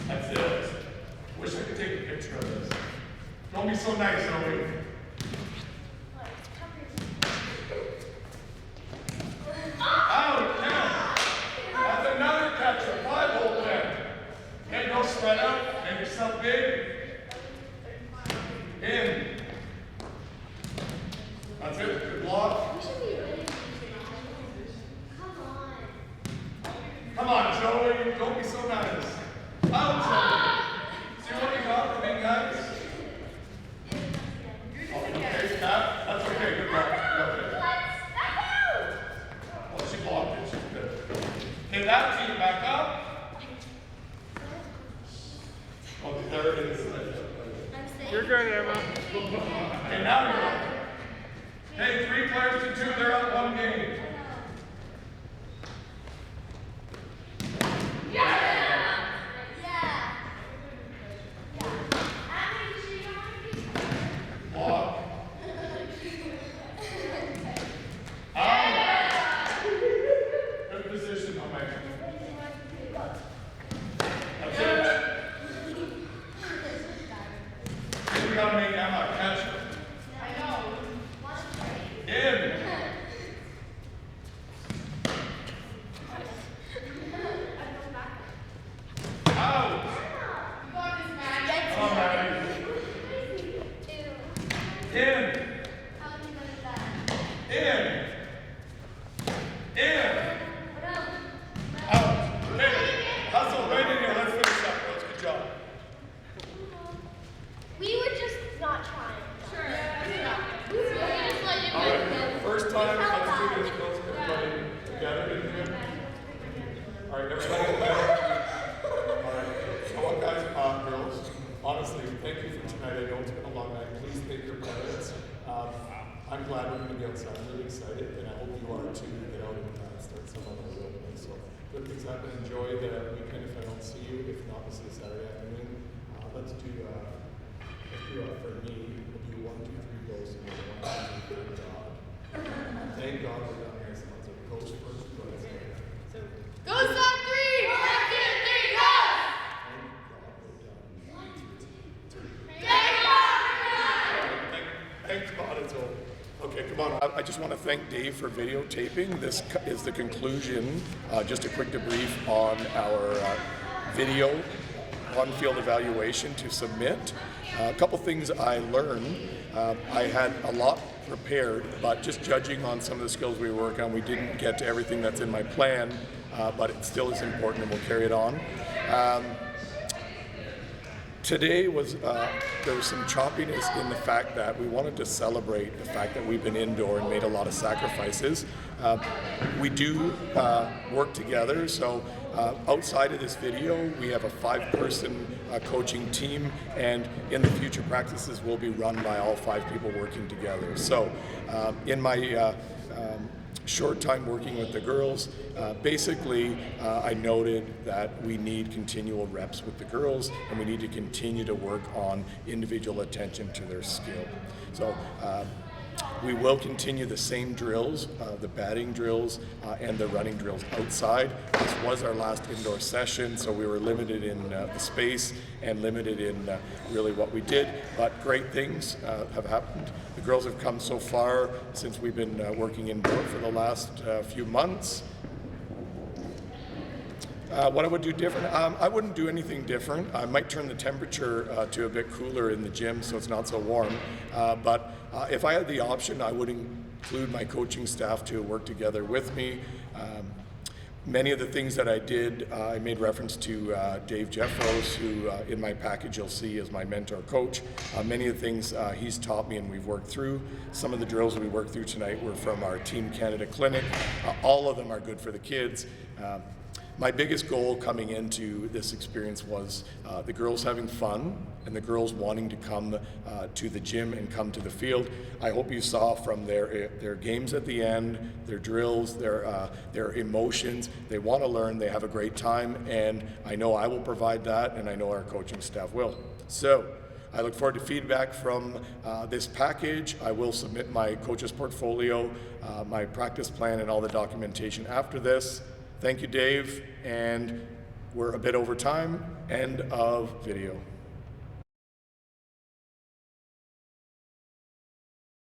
That's it. Wish I could take a picture of this. Don't be so nice, Zoe. Out, 10. That's another catcher. 5-hole 10. Okay, go spread out. Make yourself big. In. That's it. Good block. Come on, Joey. Don't be so nice. Out, Joey. See what you got for being nice? Okay, Pat. That's okay. Good luck. Well, she blocked it. She's good. Okay, that team back up. Okay, there it is. You're good, Emma. Okay, now you're up. Hey, 3 players to 2. They're up 1 game. Block. Good position on my hand. That's it. We gotta make Emma a catcher. In. Out. All right. In. In. In. Out. Hey, hustle right in here. Let's finish up. That's good job. We were just not trying. We were just like you All guys right. know. First time. Let's do this. Let's everybody together in here. All right, everybody together. All right. Come on, guys, girls. Honestly, thank you for tonight. I know it's been a long night. Please thank your parents. I'm glad we're going to be outside. I'm really excited, and I hope you are too. To get out and start some other real things. So good things happen. Enjoy the weekend if I don't see you. If not, we'll see you Saturday afternoon. Let's do for me. We'll do 1, 2, 3 goes and 1, 2, 3 thank God. Thank God we're down here. So goes first. Go Sock 3! 1, 2, 3, go! Thank God it's over. Okay, come on. I just want to thank Dave for videotaping. This is the conclusion. Just a quick debrief on our video on-field evaluation to submit. A couple things I learned. I had a lot prepared, but just judging on some of the skills we work on, we didn't get to everything that's in my plan, but it still is important and we'll carry it on. Today was, there was some choppiness in the fact that we wanted to celebrate the fact that we've been indoor and made a lot of sacrifices. We do work together, so outside of this video, we have a 5-person coaching team, and in the future practices will be run by all 5 people working together. So in my short time working with the girls, basically I noted that we need continual reps with the girls and we need to continue to work on individual attention to their skill. So We will continue the same drills, the batting drills and the running drills outside. This was our last indoor session, so we were limited in the space and limited in really what we did, but great things have happened. The girls have come so far since we've been working indoor for the last few months. What I would do different? I wouldn't do anything different. I might turn the temperature to a bit cooler in the gym so it's not so warm. But if I had the option, I would include my coaching staff to work together with me. Many of the things that I did, I made reference to Dave Jeffros, who in my package you'll see as my mentor coach. Many of the things he's taught me and we've worked through. Some of the drills we worked through tonight were from our Team Canada clinic. All of them are good for the kids. My biggest goal coming into this experience was the girls having fun and the girls wanting to come to the gym and come to the field. I hope you saw from their games at the end, their drills, their emotions. They want to learn, they have a great time, and I know I will provide that, and I know our coaching staff will. So I look forward to feedback from this package. I will submit my coach's portfolio, my practice plan, and all the documentation after this. Thank you, Dave, and we're a bit over time. End of video.